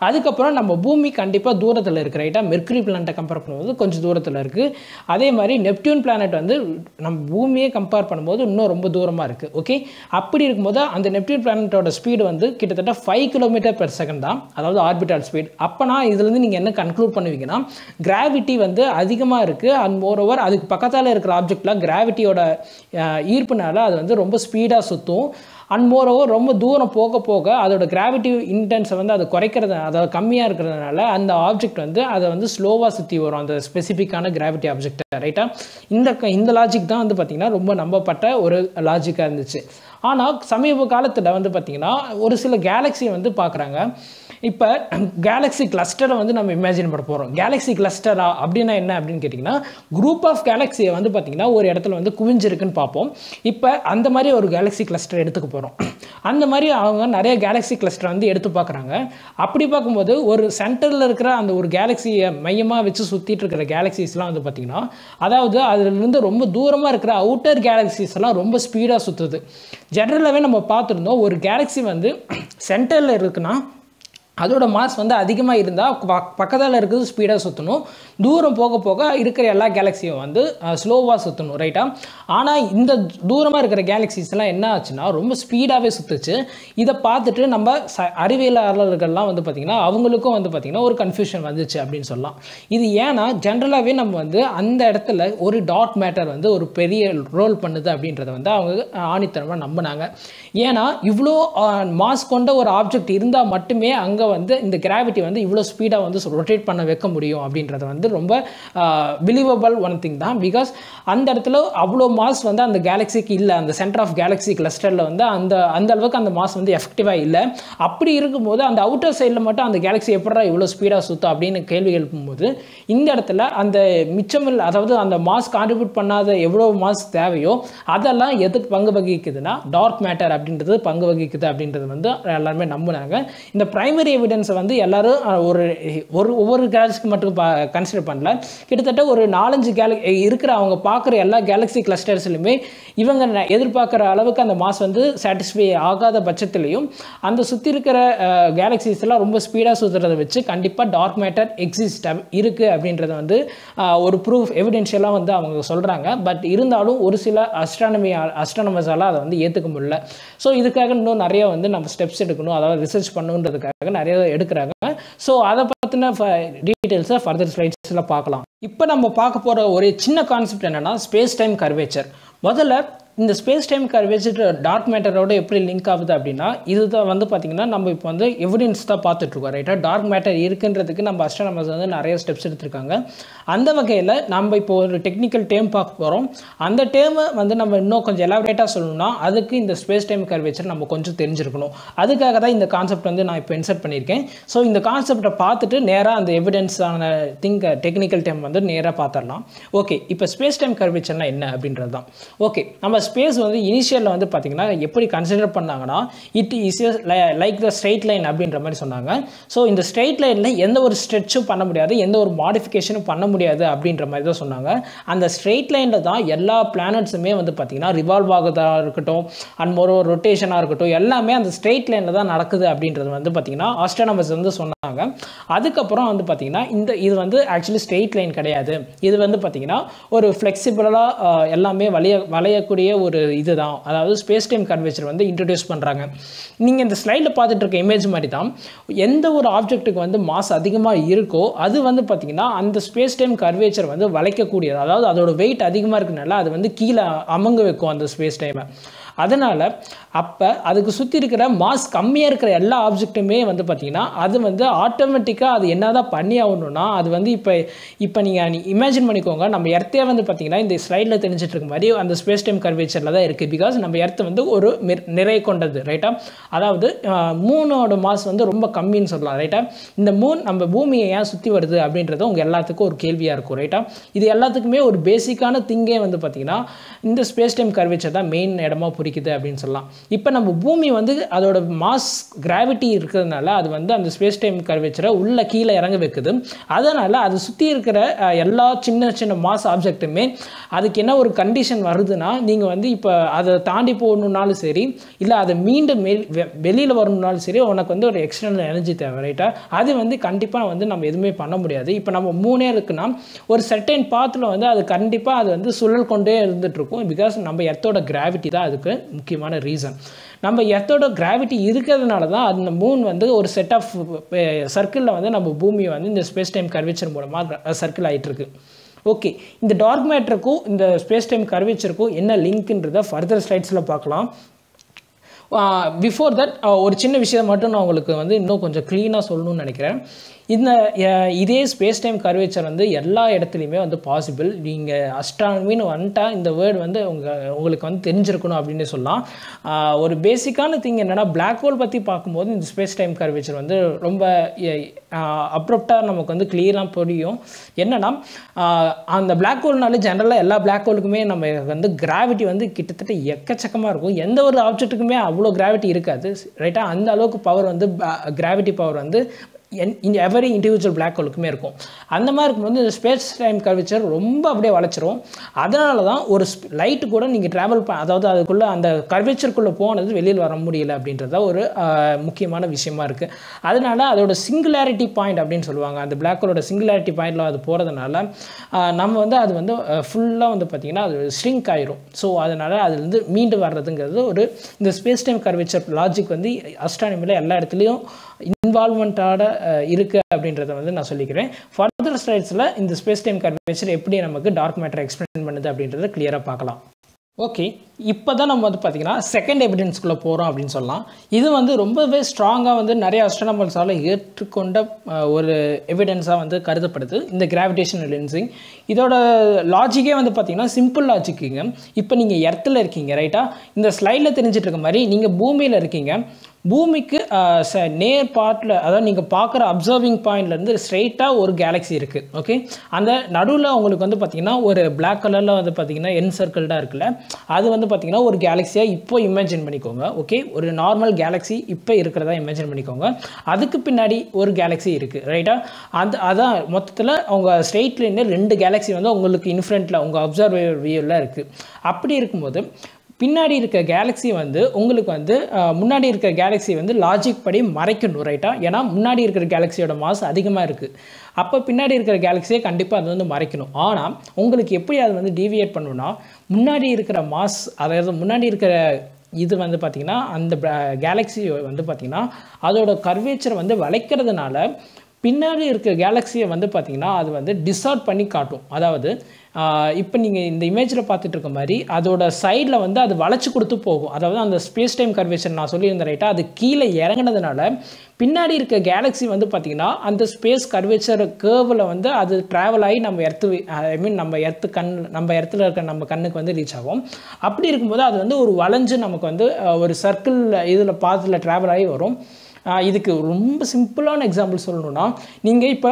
[SPEAKER 1] அதுக்கப்புறம் நம்ம பூமி கண்டிப்பாக தூரத்தில் இருக்குது, ரைட்டாக? மெர்க்குரி பிளானட்டை கம்பேர் பண்ணும்போது கொஞ்சம் தூரத்தில் இருக்குது. அதே மாதிரி நெப்டியூன் பிளானட் வந்து நம்ம பூமியை கம்பேர் பண்ணும்போது இன்னும் ரொம்ப தூரமாக இருக்குது. ஓகே, அப்படி இருக்கும்போது அந்த நெப்டியூன் பிளானட்டோட ஸ்பீடு வந்து கிட்டத்தட்ட 5 km/s தான், அதாவது ஆர்பிட்டல் ஸ்பீட். அப்போனா இதுலேருந்து நீங்கள் என்ன கன்க்ளூட் பண்ணுவீங்கன்னா கிராவிட்டி வந்து அதிகமாக இருக்குது. அண்ட் மோரோவர் அதுக்கு பக்கத்தால் இருக்கிற ஆப்ஜெக்ட்லாம் கிராவிட்டியோட ஈர்ப்புனால அது வந்து ரொம்ப ஸ்பீடாக சுற்றும். அண்ட் மோரோவர் ரொம்ப தூரம் போக போக அதோட கிராவிட்டி இன்டென்ஸை வந்து அது குறைக்கிறது, அதாவது கம்மியாக இருக்கிறதுனால அந்த ஆப்ஜெக்ட் வந்து அதை வந்து ஸ்லோவாக சுற்றி வரும், அந்த ஸ்பெசிஃபிக்கான கிராவிட்டி ஆப்ஜெக்ட், ரைட்டாக? இந்த லாஜிக் தான் வந்து பார்த்திங்கன்னா ரொம்ப நம்பப்பட்ட ஒரு லாஜிக்காக இருந்துச்சு. ஆனால் சமீப காலத்தில் வந்து பார்த்திங்கன்னா ஒரு சில கேலக்ஸியை வந்து பார்க்குறாங்க. இப்போ கேலக்ஸி கிளஸ்டரை வந்து நம்ம இமேஜின் பண்ண போகிறோம். கேலக்ஸி கிளஸ்டரா அப்படின்னா என்ன அப்படின்னு கேட்டிங்கன்னா, குரூப் ஆஃப் கேலக்ஸியை வந்து பார்த்திங்கன்னா ஒரு இடத்துல வந்து குவிஞ்சிருக்குன்னு பார்ப்போம். இப்போ அந்த மாதிரி ஒரு கேலக்ஸி கிளஸ்டர் எடுத்துக்க போகிறோம். அந்த மாதிரி அவங்க நிறைய கேலக்ஸி கிளஸ்டர் வந்து எடுத்து பார்க்குறாங்க. அப்படி பார்க்கும்போது ஒரு சென்டரில் இருக்கிற அந்த ஒரு கேலக்ஸியை மையமாக வச்சு சுற்றிட்டு இருக்கிற கேலக்ஸிஸ்லாம் வந்து பார்த்திங்கன்னா, அதாவது அதிலிருந்து ரொம்ப தூரமாக இருக்கிற அவுட்டர் கேலக்ஸிஸ் எல்லாம் ரொம்ப ஸ்பீடாக சுற்றுது. ஜென்ரலாகவே நம்ம பார்த்துருந்தோம், ஒரு கேலக்ஸி வந்து சென்டரில் இருக்குன்னா அதோட மாஸ் வந்து அதிகமாக இருந்தால் பக்கத்தில் இருக்கிறது ஸ்பீடாக சுற்றணும், தூரம் போக போக இருக்கிற எல்லா கேலக்ஸியும் வந்து ஸ்லோவாக சுற்றணும், ரைட்டா? ஆனால் இந்த தூரமாக இருக்கிற கேலக்ஸிஸ்லாம் என்ன ஆச்சுன்னா ரொம்ப ஸ்பீடாகவே சுற்றுச்சு. இதை பார்த்துட்டு நம்ம அறிவியலாளர்கள்லாம் வந்து பார்த்திங்கன்னா அவங்களுக்கும் வந்து பார்த்திங்கன்னா ஒரு கன்ஃபியூஷன் வந்துச்சு அப்படின்னு சொல்லலாம். இது ஏன்னா ஜென்ரலாகவே நம்ம வந்து அந்த இடத்துல ஒரு டார்க் மேட்டர் வந்து ஒரு பெரிய ரோல் பண்ணுது அப்படின்றத வந்து அவங்க ஆணித்தனமாக நம்பினாங்க. ஏன்னா இவ்வளோ மாஸ் கொண்ட ஒரு ஆப்ஜெக்ட் இருந்தால் மட்டுமே அங்கே வந்து இந்த கிராவிட்டி வந்து இவ்வளோ ஸ்பீடாக வந்து ரொட்டேட் பண்ண வைக்க முடியும் அப்படின்றது வந்து ரொம்ப பிலீவபிள் ஒன் திங் தான். பிகாஸ் அந்த இடத்துல அவ்வளோ மாஸ் வந்து அந்த கேலக்ஸிக்கு இல்லை, அந்த சென்டர் ஆஃப் கேலக்ஸி கிளஸ்டரில் வந்து அந்த அளவுக்கு அந்த மாஸ் வந்து எஃபெக்டிவாக இல்லை. அப்படி இருக்கும்போது அந்த அவுட்டர் சைடில் மட்டும் அந்த கேலக்ஸி எப்படா இவ்வளோ ஸ்பீடாக சுற்றும் அப்படின்னு கேள்வி எழுப்பும்போது இந்த இடத்துல அந்த மிச்சமில், அதாவது அந்த மாஸ் கான்ட்ரிபியூட் பண்ணாத எவ்வளோ மாஸ் தேவையோ அதெல்லாம் எதுக்கு பங்கு வகிக்குதுன்னா டார்க் மேட்டர் அப்படின்றது பங்கு வகிக்குது அப்படின்றது வந்து எல்லாருமே நம்பினாங்க. இந்த பிரைமரி எவிடன்ஸை வந்து எல்லாரும் ஒவ்வொரு கேலக்சிக்கு மட்டும் கன்சிடர் பண்ணல. கிட்டத்தட்ட ஒரு 4-5 இருக்கிற அவங்க பார்க்குற எல்லா கேலக்ஸி கிளஸ்டர்ஸ்லையுமே இவங்க எதிர்பார்க்குற அளவுக்கு அந்த மாஸ் வந்து சாட்டிஸ்ஃபை ஆகாத பட்சத்துலையும் அந்த சுற்றி இருக்கிற கேலக்ஸிஸ்லாம் ரொம்ப ஸ்பீடாக சுற்றுறதை வச்சு கண்டிப்பாக டார்க் மேட்டர் எக்ஸிஸ்ட் இருக்குது அப்படின்றத வந்து ஒரு ப்ரூஃப் எவிடென்ஷியலாக வந்து அவங்க சொல்கிறாங்க. பட் இருந்தாலும் ஒரு சில அஸ்ட்ரானமர்ஸால் அதை வந்து ஏற்றுக்க முடியல. ஸோ இதுக்காக இன்னும் நிறைய வந்து நம்ம ஸ்டெப்ஸ் எடுக்கணும், அதாவது ரிசர்ச் பண்ணுன்றதுக்காக நிறைய எடுக்கிறாங்க. ஸோ அதை பற்றின டீட்டெயில்ஸை ஃபர்தர் ஸ்லைட்ஸில் பார்க்கலாம். இப்போ நம்ம பார்க்க போகிற ஒரு சின்ன கான்செப்ட் என்னென்னா ஸ்பேஸ் டைம் கர்வேச்சர். முதல்ல இந்த ஸ்பேஸ் டைம் கர்வேச்சர் டார்க் மேட்டரோட எப்படி லிங்க் ஆகுது அப்படின்னா, இதுதான் வந்து பார்த்திங்கன்னா நம்ம இப்போ வந்து எவிடன்ஸ் தான் பார்த்துட்ருக்கோம், ரைட்டாக. டார்க் மேட்டர் இருக்குன்றதுக்கு நம்ம அஸ்ட்ரானமர்ஸ் வந்து நிறைய ஸ்டெப்ஸ் எடுத்திருக்காங்க. அந்த வகையில் நம்ம இப்போ ஒரு டெக்னிக்கல் டேர்ம் பார்க்க போகிறோம். அந்த டேர்மை வந்து நம்ம இன்னும் கொஞ்சம் எலாபரேட்டாக சொல்லணும்னா அதுக்கு இந்த ஸ்பேஸ் டைம் கர்வேச்சர் நம்ம கொஞ்சம் தெரிஞ்சிருக்கணும். அதுக்காக தான் இந்த கான்செப்ட் வந்து நான் இப்போ இன்சர்ட் பண்ணியிருக்கேன். ஸோ இந்த கான்செப்டை பார்த்துட்டு நேராக அந்த எவிடன்ஸான டெக்னிக்கல் டேர்ம் வந்து நேராக பார்த்துடலாம். ஓகே, இப்போ ஸ்பேஸ் டைம் கர்வேச்சர்னா என்ன அப்படின்றது தான். ஓகே, நம்ம ஸ்பேஸ் வந்து இனிஷியலில் வந்து பார்த்திங்கன்னா எப்படி கன்சிடர் பண்ணாங்கன்னா, it is like the straight line அப்படின்ற மாதிரி சொன்னாங்க. ஸோ இந்த ஸ்ட்ரெயிட் லைனில் எந்த ஒரு ஸ்ட்ரெச்சும் பண்ண முடியாது, எந்த ஒரு மாடிஃபிகேஷனும் பண்ண முடியாது அப்படின்ற மாதிரி தான் சொன்னாங்க. அந்த ஸ்ட்ரெயிட் லைனில் தான் எல்லா பிளானட்ஸுமே வந்து பார்த்திங்கன்னா ரிவால்வ் ஆகுறதாக இருக்கட்டும் அண்ட் மோர் ரொட்டேஷனாக இருக்கட்டும் எல்லாமே அந்த ஸ்ட்ரெயிட் லைனில் தான் நடக்குது அப்படின்றது வந்து பார்த்திங்கன்னா ஆஸ்ட்ரானமர்ஸ் வந்து சொன்னாங்க. அதுக்கப்புறம் வந்து பார்த்திங்கன்னா இது வந்து ஆக்சுவலி ஸ்ட்ரெயிட் லைன் கிடையாது, இது வந்து பார்த்திங்கன்னா ஒரு ஃப்ளெக்சிபிளாக எல்லாமே வளையக்கூடிய ஒரு இதுதான், அதாவது ஸ்பேஸ் டைம் கர்வேச்சர் வந்து இன்ட்ரடியூஸ் பண்ணுறாங்க. நீங்கள் இந்த ஸ்லைடில் பார்த்துட்டு இருக்க இமேஜ் மாதிரி தான் எந்த ஒரு ஆப்ஜெக்ட்டுக்கு வந்து மாஸ் அதிகமாக இருக்கோ அது வந்து பார்த்திங்கன்னா அந்த ஸ்பேஸ் டைம் கர்வேச்சர் வந்து வளைக்கக்கூடியது, அதாவது அதோட வெயிட் அதிகமாக இருக்கிறனால அது வந்து கீழே அமங்க வைக்கும் அந்த ஸ்பேஸ் டைமை. அதனால் அப்போ அதுக்கு சுற்றி இருக்கிற மாஸ் கம்மியாக இருக்கிற எல்லா ஆப்ஜெக்ட்டுமே வந்து பார்த்திங்கன்னா அது வந்து ஆட்டோமேட்டிக்காக அது என்ன தான் பண்ணி ஆகணும்னா அது வந்து இப்போ நீங்கள் இமேஜின் பண்ணிக்கோங்க, நம்ம எர்த்தே வந்து பார்த்திங்கன்னா இந்த ஸ்லைடில் தெரிஞ்சிட்டு இருக்க மாதிரி அந்த ஸ்பேஸ் டைம் கர்வேச்சரில் தான் இருக்குது. பிகாஸ் நம்ம எர்த்து வந்து ஒரு நிறைய கொண்டது, ரைட்டாக. அதாவது மூனோட மாஸ் வந்து ரொம்ப கம்மின்னு சொல்லலாம், ரைட்டாக. இந்த மூன் நம்ம பூமியை ஏன் சுற்றி வருது அப்படின்றது உங்கள் எல்லாத்துக்கும் ஒரு கேள்வியாக இருக்கும், ரைட்டாக. இது எல்லாத்துக்குமே ஒரு பேசிக்கான திங்கே வந்து பார்த்திங்கன்னா இந்த ஸ்பேஸ் டைம் கர்வேச்சர் தான் மெயின் இடமா புரிக்குது அப்படின்னு சொல்லலாம். இப்போ நம்ம பூமி வந்து அதோட மாஸ் கிராவிட்டி இருக்கிறதுனால அது வந்து அந்த ஸ்பேஸ் டைம் கர்வேச்சரை உள்ள கீழே இறங்க வைக்குது. அதனால் அது சுற்றி இருக்கிற எல்லா சின்ன சின்ன மாஸ் ஆப்ஜெக்ட்டுமே அதுக்கு என்ன ஒரு கண்டிஷன் வருதுன்னா, நீங்கள் வந்து இப்போ அதை தாண்டி போகணுன்னாலும் சரி இல்லை அதை மீண்டும் வெளியில் வரணுன்னாலும் சரி உனக்கு வந்து ஒரு எக்ஸ்டர்னல் எனர்ஜி தேவை, ரைட்டாக. அது வந்து கண்டிப்பாக வந்து நம்ம எதுவுமே பண்ண முடியாது. இப்போ நம்ம மூணே இருக்குன்னா ஒரு சர்டைன் பாத்தில் வந்து அது கண்டிப்பாக அது வந்து சுழல் கொண்டே இருந்துகிட்ருக்கும். பிகாஸ் நம்ம எர்த்தோட கிராவிட்டி தான் அதுக்கு முக்கியமான ரீசன். நம்ம எர்த்தோட கிராவிட்டி இருக்கிறதுனால தான் அந்த மூன் வந்து ஒரு செட் ஆஃப் சர்க்கிளில் வந்து நம்ம பூமியை வந்து இந்த ஸ்பேஸ் டைம் கர்வேச்சர் மூலமாக சர்க்கிள் ஆகிட்டுருக்கு. ஓகே, இந்த டார்க் மேட்டருக்கும் இந்த ஸ்பேஸ் டைம் கர்வேச்சருக்கும் என்ன லிங்க்ன்றதை ஃபர்தர் ஸ்லைட்ஸில் பார்க்கலாம். பிஃபோர் தட் ஒரு சின்ன விஷயம் மட்டும் நான் உங்களுக்கு வந்து இன்னும் கொஞ்சம் க்ளீனாக சொல்லணும்னு நினைக்கிறேன். இதே ஸ்பேஸ் டைம் கர்வேச்சர் வந்து எல்லா இடத்துலையுமே வந்து பாசிபிள். நீங்கள் அஸ்ட்ரானமின்னு வந்துட்டா இந்த வேர்டு வந்து உங்களுக்கு வந்து தெரிஞ்சிருக்கணும் அப்படின்னு சொல்லலாம். ஒரு பேசிக்கான திங் என்னென்னா, பிளாக் ஹோல் பற்றி பார்க்கும்போது இந்த ஸ்பேஸ் டைம் கர்வேச்சர் வந்து ரொம்ப அப்ரப்டாக நமக்கு வந்து கிளியராக புரியும். என்னென்னா, அந்த பிளாக் ஹோல்னாலே ஜென்ரலாக எல்லா பிளாக் ஹோலுக்குமே நம்ம வந்து கிராவிட்டி வந்து கிட்டத்தட்ட எக்கச்சக்கமாக இருக்கும். எந்த ஒரு ஆப்ஜெக்ட்டுக்குமே அவ்வளோ கிராவிட்டி இருக்காது, ரைட்டாக. அந்த அளவுக்கு பவர் வந்து கிராவிட்டி பவர் வந்து எவரி இண்டிவிஜுவல் பிளாக் ஹோலுக்குமே இருக்கும். அந்த மாதிரி இருக்கும்போது இந்த ஸ்பேஸ் டைம் கர்வேச்சர் ரொம்ப அப்படியே வளைச்சிரும். அதனால தான் ஒரு லைட்டு கூட நீங்கள் ட்ராவல் அதாவது அதுக்குள்ளே அந்த கர்வேச்சருக்குள்ளே போனது வெளியில் வர முடியல அப்படின்றத ஒரு முக்கியமான விஷயமா இருக்குது. அதனால அதோட சிங்குலாரிட்டி பாயிண்ட் அப்படின்னு சொல்லுவாங்க, அந்த பிளாக் ஹோலோட சிங்குலாரிட்டி பாயிண்டில் அது போகிறதுனால நம்ம வந்து அது வந்து ஃபுல்லாக வந்து பார்த்திங்கன்னா அது ஷ்ரிங்க் ஆயிரும். ஸோ அதனால் அதுலேருந்து மீண்டு வர்றதுங்கிறது ஒரு இந்த ஸ்பேஸ் டைம் கர்வேச்சர் லாஜிக் வந்து அஸ்ட்ரானமியில் எல்லா இடத்துலையும் இன்வால்வ்மெண்ட்டோட இருக்குது அப்படின்றத வந்து நான் சொல்லிக்கிறேன். ஃபர்தர் ஸ்லைட்ஸில் இந்த ஸ்பேஸ் டைம் கர்வேச்சர் எப்படி நமக்கு டார்க் மேட்டரை எக்ஸ்பிளைன் பண்ணுது அப்படின்றத கிளியராக பார்க்கலாம். ஓகே, இப்போ தான் நம்ம வந்து பார்த்திங்கன்னா செகண்ட் எவிடன்ஸ்குள்ளே போகிறோம் அப்படின்னு சொல்லலாம். இது வந்து ரொம்பவே ஸ்ட்ராங்காக வந்து நிறைய அஸ்ட்ரானமர்ஸால் ஏற்றுக்கொண்ட ஒரு எவிடன்ஸாக வந்து கருதப்படுது இந்த கிராவிடேஷனல் லென்சிங். இதோட லாஜிக்கே வந்து பார்த்திங்கன்னா சிம்பிள் லாஜிக்குங்க. இப்போ நீங்கள் எர்த்தில் இருக்கீங்க, ரைட்டாக. இந்த ஸ்லைடில் தெரிஞ்சிட்டு இருக்க மாதிரி நீங்கள் பூமியில் இருக்கீங்க. பூமிக்கு நேர் பார்ட்டில், அதாவது நீங்கள் பார்க்குற அப்சர்விங் பாயிண்ட்லேருந்து ஸ்ட்ரெயிட்டாக ஒரு கேலக்ஸி இருக்குது. ஓகே, அந்த நடுவில் உங்களுக்கு வந்து பார்த்திங்கன்னா ஒரு பிளாக் கலரில் வந்து பார்த்திங்கன்னா என் சர்க்கிள்டாக இருக்குல்ல, அது வந்து பார்த்திங்கன்னா ஒரு கேலக்ஸியாக இப்போ இமேஜின் பண்ணிக்கோங்க. ஓகே, ஒரு நார்மல் கேலக்ஸி இப்போ இருக்கிறதா இமேஜின் பண்ணிக்கோங்க. அதுக்கு பின்னாடி ஒரு கேலக்ஸி இருக்குது, ரைட்டா? அதான் மொத்தத்தில் அவங்க ஸ்ட்ரெயிட் லைனில் 2 கேலக்ஸி வந்து உங்களுக்கு இன்ஃப்ரண்ட்டில் உங்கள் அப்சர்வர் வியூவில் இருக்குது. அப்படி இருக்கும்போது பின்னாடி இருக்க கேலக்ஸி வந்து உங்களுக்கு வந்து முன்னாடி இருக்க கேலக்ஸி வந்து லாஜிக் படி மறைக்கணும், ரைட்டா? ஏன்னா முன்னாடி இருக்கிற கேலக்ஸியோட மாஸ் அதிகமாக இருக்குது. அப்போ பின்னாடி இருக்கிற கேலக்ஸியை கண்டிப்பாக அது வந்து மறைக்கணும். ஆனால் உங்களுக்கு எப்படி அது வந்து டீவியேட் பண்ணணும்னா, முன்னாடி இருக்கிற மாஸ், அதாவது முன்னாடி இருக்கிற இது வந்து பார்த்திங்கன்னா அந்த கேலக்ஸி வந்து பார்த்திங்கன்னா அதோட கர்வேச்சரை வந்து வளைக்கிறதுனால பின்னாடி இருக்க கேலக்ஸியை வந்து பார்த்திங்கன்னா அது வந்து டிசார்ட் பண்ணி காட்டும். அதாவது இப்போ நீங்கள் இந்த இமேஜில் பார்த்துட்டு இருக்க மாதிரி அதோட சைடில் வந்து அது வளைச்சி கொடுத்து போகும். அதாவது அந்த ஸ்பேஸ் டைம் கர்வேச்சர் நான் சொல்லியிருந்தேன், ரைட்டாக? அது கீழே இறங்கினதுனால பின்னாடி இருக்க கேலக்ஸி வந்து பார்த்திங்கன்னா அந்த ஸ்பேஸ் கர்வேச்சர் கேர்வில் வந்து அது ட்ராவல் ஆகி நம்ம நம்ம இடத்துல இருக்க நம்ம கண்ணுக்கு வந்து ரீச் ஆகும். அப்படி இருக்கும்போது அது வந்து ஒரு வளைஞ்சு நமக்கு வந்து ஒரு சர்க்கிள் இதில் பாத்தில் ட்ராவல் ஆகி வரும். இதுக்கு ரொம்ப சிம்பிளான எக்ஸாம்பிள் சொல்லணும்னா, நீங்கள் இப்போ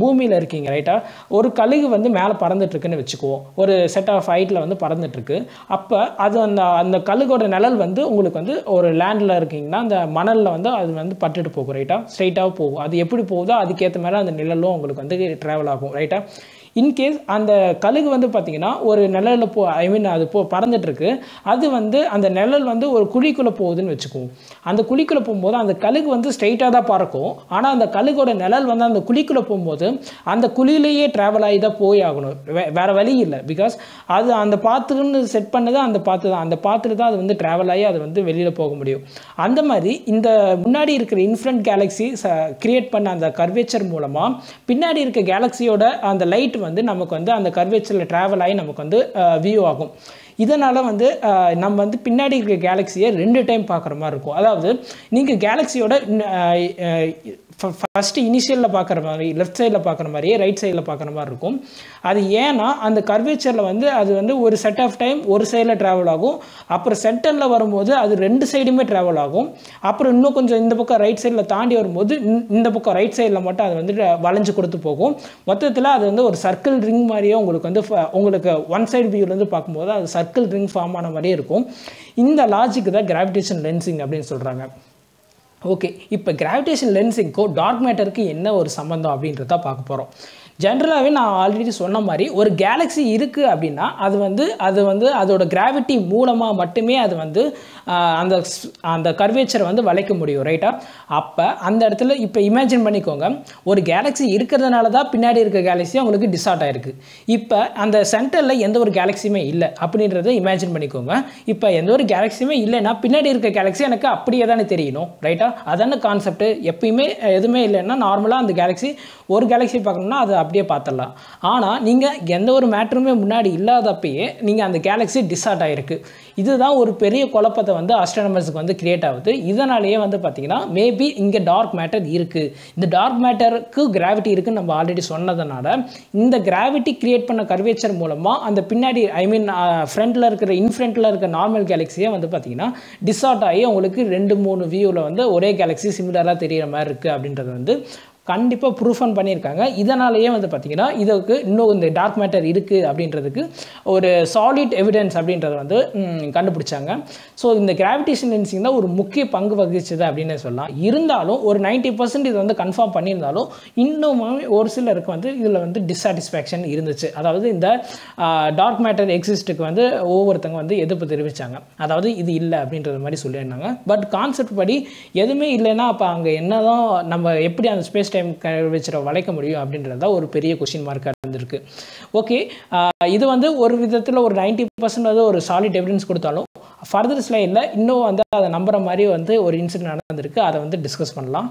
[SPEAKER 1] பூமியில் இருக்கீங்க, ரைட்டா? ஒரு கழுகு வந்து மேலே பறந்துட்டுருக்குன்னு வச்சுக்குவோம். ஒரு செட் ஆஃப் ஹைட்டில் வந்து பறந்துட்டுருக்கு. அப்போ அது அந்த கழுகோட நிழல் வந்து உங்களுக்கு வந்து ஒரு லேண்டில் இருக்கீங்கன்னா அந்த மணலில் வந்து அது வந்து பட்டுட்டு போகும், ரைட்டா? ஸ்ட்ரைட்டாக போகும். அது எப்படி போகுதோ அதுக்கேற்ற மாதிரி அந்த நிழலும் உங்களுக்கு வந்து ட்ராவல் ஆகும், ரைட்டா? இன்கேஸ் அந்த கழுகு வந்து பார்த்திங்கன்னா ஒரு நிழலில் அது பறந்துட்டுருக்கு. அது வந்து அந்த நிழல் வந்து ஒரு குழிக்குள்ளே போகுதுன்னு வச்சுக்குவோம். அந்த குழிக்குள்ளே போகும்போது அந்த கழுகு வந்து ஸ்ட்ரெயிட்டாக தான் பறக்கும். ஆனால் அந்த கழுகோட நிழல் வந்து அந்த குழிக்குள்ளே போகும்போது அந்த குழியிலேயே ட்ராவல் ஆகி தான் போய் ஆகணும், வேறு வழி இல்லை. பிகாஸ் அது அந்த பாத்துன்னு செட் பண்ணது அந்த பாத்து தான், அந்த பாத்துல தான் அது வந்து ட்ராவல் ஆகி அது வந்து வெளியில் போக முடியும். அந்த மாதிரி இந்த முன்னாடி இருக்கிற இன்ஃப்ரண்ட் கேலக்ஸி கிரியேட் பண்ண அந்த கர்வேச்சர் மூலமாக பின்னாடி இருக்க கேலக்ஸியோட அந்த லைட் வந்து நமக்கு வந்து அந்த கர்வேச்சரில் ட்ராவல் ஆகி நமக்கு வந்து வியூ ஆகும். இதனால் வந்து நம்ம வந்து பின்னாடி இருக்க கேலக்ஸியை 2 டைம் பார்க்குற மாதிரி இருக்கும். அதாவது நீங்கள் கேலக்ஸியோட ஃபஸ்ட்டு இனிஷியலில் பார்க்குற மாதிரி லெஃப்ட் சைடில் பார்க்குற மாதிரியே ரைட் சைடில் பார்க்குற மாதிரி இருக்கும். அது ஏன்னா அந்த கர்வேச்சரில் வந்து அது வந்து ஒரு செட் ஆஃப் டைம் ஒரு சைடில் ட்ராவல் ஆகும். அப்புறம் சென்டரில் வரும்போது அது 2 சைடுமே ட்ராவல் ஆகும். அப்புறம் இன்னும் கொஞ்சம் இந்த பக்கம் ரைட் சைடில் தாண்டி வரும்போது இந்த பக்கம் ரைட் சைடில் மட்டும் அது வந்து வளைஞ்சு கொடுத்து போகும். மொத்தத்தில் அது வந்து ஒரு சர்க்கிள் ரிங் மாதிரியே உங்களுக்கு வந்து உங்களுக்கு ஒன் சைடு வியூலேருந்து பார்க்கும்போது அது சர்க்கிள் ரிங் ஃபார்ம் ஆன மாதிரியே இருக்கும். இந்த லாஜிக் தான் கிராவிடேஷன் லென்சிங் அப்படின்னு சொல்கிறாங்க. ஓகே, இப்போ கிராவிடேஷன் லென்சிங்க்கும் டார்க் மேட்டருக்கு என்ன ஒரு சம்மந்தம் அப்படின்றத பார்க்க போகிறோம். ஜென்ரலாகவே நான் ஆல்ரெடி சொன்ன மாதிரி ஒரு கேலக்ஸி இருக்குது அப்படின்னா அது வந்து அதோட கிராவிட்டி மூலமாக மட்டுமே அது வந்து அந்த கர்வேச்சரை வந்து வளைக்க முடியும், ரைட்டா? அப்போ அந்த இடத்துல இப்போ இமேஜின் பண்ணிக்கோங்க, ஒரு கேலக்ஸி இருக்கிறதுனால தான் பின்னாடி இருக்க கேலக்ஸி அவங்களுக்கு டிசார்ட் ஆகிருக்கு. இப்போ அந்த சென்டரில் எந்த ஒரு கேலக்ஸியுமே இல்லை அப்படின்றத இமேஜின் பண்ணிக்கோங்க. இப்போ எந்த ஒரு கேலக்ஸியுமே இல்லைன்னா பின்னாடி இருக்க கேலக்ஸி எனக்கு அப்படியே தானே தெரியணும், ரைட்டா? அதான கான்செப்ட். எப்பயுமே எதுவுமே இல்லைன்னா நார்மலாக அந்த கேலக்ஸி ஒரு கேலக்ஸி பார்க்கணும்னா அது அப்படியே பார்த்துடலாம். ஆனால் நீங்கள் எந்த ஒரு மேட்டருமே முன்னாடி இல்லாதப்பயே நீங்கள் அந்த கேலக்ஸி டிசார்ட் ஆகிருக்கு. இதுதான் ஒரு பெரிய குழப்பத்தை வந்து ஆஸ்ட்ரானமர்ஸுக்கு வந்து கிரியேட் ஆகுது. இதனாலேயே வந்து பார்த்திங்கன்னா மேபி இங்கே டார்க் மேட்டர் இருக்குது. இந்த டார்க் மேட்டருக்கு கிராவிட்டி இருக்குதுன்னு நம்ம ஆல்ரெடி சொன்னதுனால இந்த கிராவிட்டி கிரியேட் பண்ண கர்வேச்சர் மூலமாக அந்த பின்னாடி ஃப்ரண்ட்டில் இருக்கிற இன்ஃப்ரண்ட்டில் இருக்கிற நார்மல் கேலக்ஸியை வந்து பார்த்திங்கன்னா டிசார்ட் ஆகி உங்களுக்கு 2-3 வியூவில் வந்து ஒரே கேலக்ஸி சிமிலராக தெரிகிற மாதிரி இருக்குது அப்படின்றது வந்து கண்டிப்பாக ப்ரூஃபன் பண்ணியிருக்காங்க. இதனாலேயே வந்து பார்த்திங்கன்னா இதுக்கு இன்னும் இந்த டார்க் மேட்டர் இருக்குது அப்படின்றதுக்கு ஒரு சாலிட் எவிடன்ஸ் அப்படின்றத வந்து கண்டுபிடிச்சாங்க. ஸோ இந்த கிராவிடேஷன் லென்சிங் தான் ஒரு முக்கிய பங்கு வகிச்சது அப்படின்னு சொல்லலாம். இருந்தாலும் ஒரு 90% இது வந்து கன்ஃபார்ம் பண்ணியிருந்தாலும் இன்னும் ஒரு சிலருக்கு வந்து இதில் வந்து டிஸாட்டிஸ்ஃபேக்ஷன் இருந்துச்சு. அதாவது இந்த டார்க் மேட்டர் எக்ஸிஸ்ட்டுக்கு வந்து ஒவ்வொருத்தங்க வந்து எதிர்ப்பு தெரிவித்தாங்க. அதாவது இது இல்லை அப்படின்றது மாதிரி சொல்லியிருந்தாங்க. பட் கான்செப்ட் படி எதுவுமே இல்லைன்னா அப்போ அங்கே என்ன தான் நம்ம எப்படி அந்த ஸ்பேஸ் டைம் கர்வேச்சரை வளைக்க முடியும் அப்படின்றத ஒரு பெரிய கொஸ்டின் மார்க்காக இருந்திருக்கு. ஓகே, இது வந்து ஒரு விதத்தில் ஒரு 90% வந்து ஒரு சாலிட் எவிடன்ஸ் கொடுத்தாலும் ஃபர்தர் ஸ்லைடில் இன்னும் வந்து அதை நம்புற மாதிரி வந்து ஒரு இன்சிடென்ட் நடந்திருக்கு. அதை வந்து டிஸ்கஸ் பண்ணலாம்.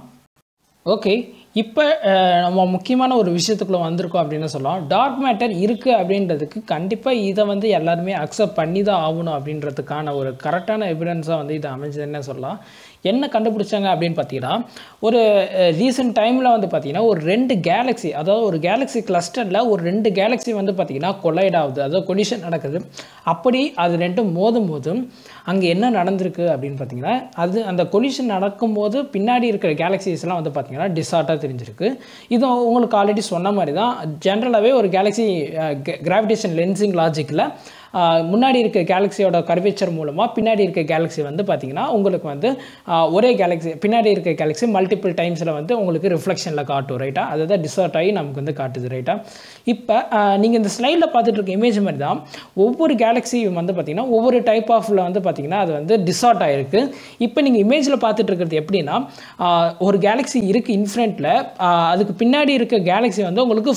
[SPEAKER 1] ஓகே, இப்போ நம்ம முக்கியமான ஒரு விஷயத்துக்குள்ளே வந்திருக்கோம் அப்படின்னு சொல்லலாம். டார்க் மேட்டர் இருக்குது அப்படின்றதுக்கு கண்டிப்பாக இதை வந்து எல்லாருமே அக்செப்ட் பண்ணி தான் ஆகணும் அப்படின்றதுக்கான ஒரு கரெக்டான எவிடன்ஸாக வந்து இதை அமைஞ்சதுன்னு சொல்லலாம். என்ன கண்டுபிடிச்சாங்க அப்படின்னு பார்த்தீங்கன்னா, ஒரு ரீசெண்ட் டைமில் வந்து பார்த்திங்கன்னா ஒரு 2 கேலக்ஸி, அதாவது ஒரு கேலக்ஸி கிளஸ்டரில் ஒரு 2 கேலக்ஸி வந்து பார்த்திங்கன்னா கொலைட் ஆகுது, அதாவது கொலிஷன் நடக்குது. அப்படி அது ரெண்டும் மோதும் அங்கே என்ன நடந்திருக்கு அப்படின்னு பார்த்தீங்கன்னா, அந்த கொலிஷன் நடக்கும்போது பின்னாடி இருக்கிற கேலக்ஸிஸ்லாம் வந்து பார்த்திங்கன்னா டிஸார்ட்டாக தெரிஞ்சிருக்கு. இது உங்களுக்கு ஆல்ரெடி சொன்ன மாதிரி தான். ஜென்ரலாகவே ஒரு கேலக்ஸி கிராவிடேஷன் லென்சிங் லாஜிக்கில் முன்னாடி இருக்க கேலக்ஸியோட கர்வேச்சர் மூலமாக பின்னாடி இருக்க கேலக்ஸி வந்து பார்த்திங்கன்னா உங்களுக்கு வந்து ஒரே கேலக்ஸி பின்னாடி இருக்க கேலக்ஸி மல்டிபிள் டைம்ஸில் வந்து உங்களுக்கு ரிஃப்ளெக்ஷனில் காட்டும், ரைட்டா? அதுதான் டிஸார்ட் ஆகி நமக்கு வந்து காட்டுது, ரைட்டா? இப்போ நீங்கள் இந்த ஸ்லைடில் பார்த்துட்டு இருக்க இமேஜ் மாதிரி தான் ஒவ்வொரு கேலக்ஸியும் வந்து பார்த்திங்கன்னா ஒவ்வொரு டைப் ஆஃபில் வந்து பார்த்திங்கன்னா அது வந்து டிஸார்ட் ஆகிருக்கு. இப்போ நீங்கள் இமேஜில் பார்த்துட்டு இருக்கிறது எப்படின்னா, ஒரு கேலக்ஸி இருக்குது இன்ஃப்ரண்ட்டில், அதுக்கு பின்னாடி இருக்க கேலக்ஸி வந்து உங்களுக்கு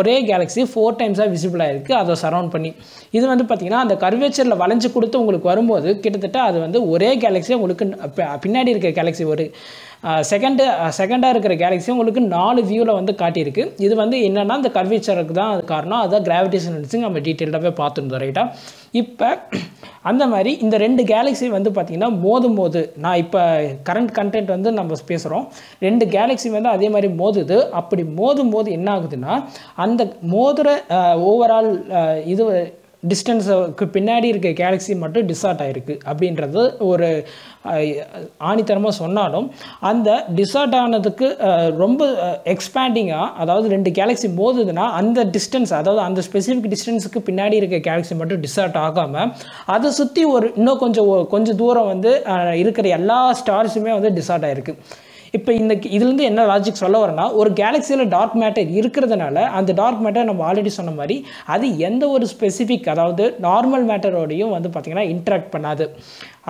[SPEAKER 1] ஒரே கேலக்ஸி 4 டைம்ஸாக விசிபிளாக இருக்குது அதை சரவுண்ட் பண்ணி. இது வந்து பார்த்திங்கன்னா அந்த கர்வேச்சரில் வளைஞ்சு கொடுத்து உங்களுக்கு வரும்போது கிட்டத்தட்ட அது வந்து ஒரே கேலக்ஸி உங்களுக்கு பின்னாடி இருக்க கேலக்ஸி ஒரு செகண்டாக இருக்கிற கேலக்ஸி உங்களுக்கு 4 வியூவில் வந்து காட்டியிருக்கு. இது வந்து என்னென்னா அந்த கர்வேச்சருக்கு தான் அது காரணம். அதுதான் கிராவிடேஷன் லென்சிங் நம்ம டீட்டெயில்டாகவே பார்த்துருந்தோம், ரைட்டா? இப்போ அந்த மாதிரி இந்த 2 கேலக்ஸி வந்து பார்த்திங்கன்னா மோது நான் இப்போ கரண்ட் கண்டென்ட் வந்து நம்ம பேசுகிறோம். 2 கேலக்ஸி வந்து அதே மாதிரி மோதுது. அப்படி மோதும்போது என்ன ஆகுதுன்னா, அந்த மோதுற ஓவரால் இது டிஸ்டன்ஸுக்கு பின்னாடி இருக்க கேலக்ஸி மட்டும் டிஸார்ட் ஆகிருக்கு அப்படின்றது ஒரு ஆணித்தரமாக சொன்னாலும், அந்த டிஸார்ட் ஆனதுக்கு ரொம்ப எக்ஸ்பேண்டிங்காக, அதாவது 2 கேலக்ஸி மோதுதுன்னா அந்த டிஸ்டன்ஸ், அதாவது அந்த ஸ்பெசிஃபிக் டிஸ்டன்ஸுக்கு பின்னாடி இருக்க கேலக்ஸி மட்டும் டிஸார்ட் ஆகாமல் அதை சுற்றி இன்னும் கொஞ்சம் தூரம் வந்து இருக்கிற எல்லா ஸ்டார்ஸுமே வந்து டிஸார்ட் ஆகிருக்கு. இப்போ இதுலேருந்து என்ன லாஜிக் சொல்ல வரேன்னா, ஒரு கேலக்ஸியில் டார்க் மேட்டர் இருக்கிறதுனால அந்த டார்க் மேட்டர் நம்ம ஆல்ரெடி சொன்ன மாதிரி அது எந்த ஒரு ஸ்பெசிஃபிக், அதாவது நார்மல் மேட்டரோடையும் வந்து பார்த்திங்கன்னா இன்ட்ராக்ட் பண்ணாது.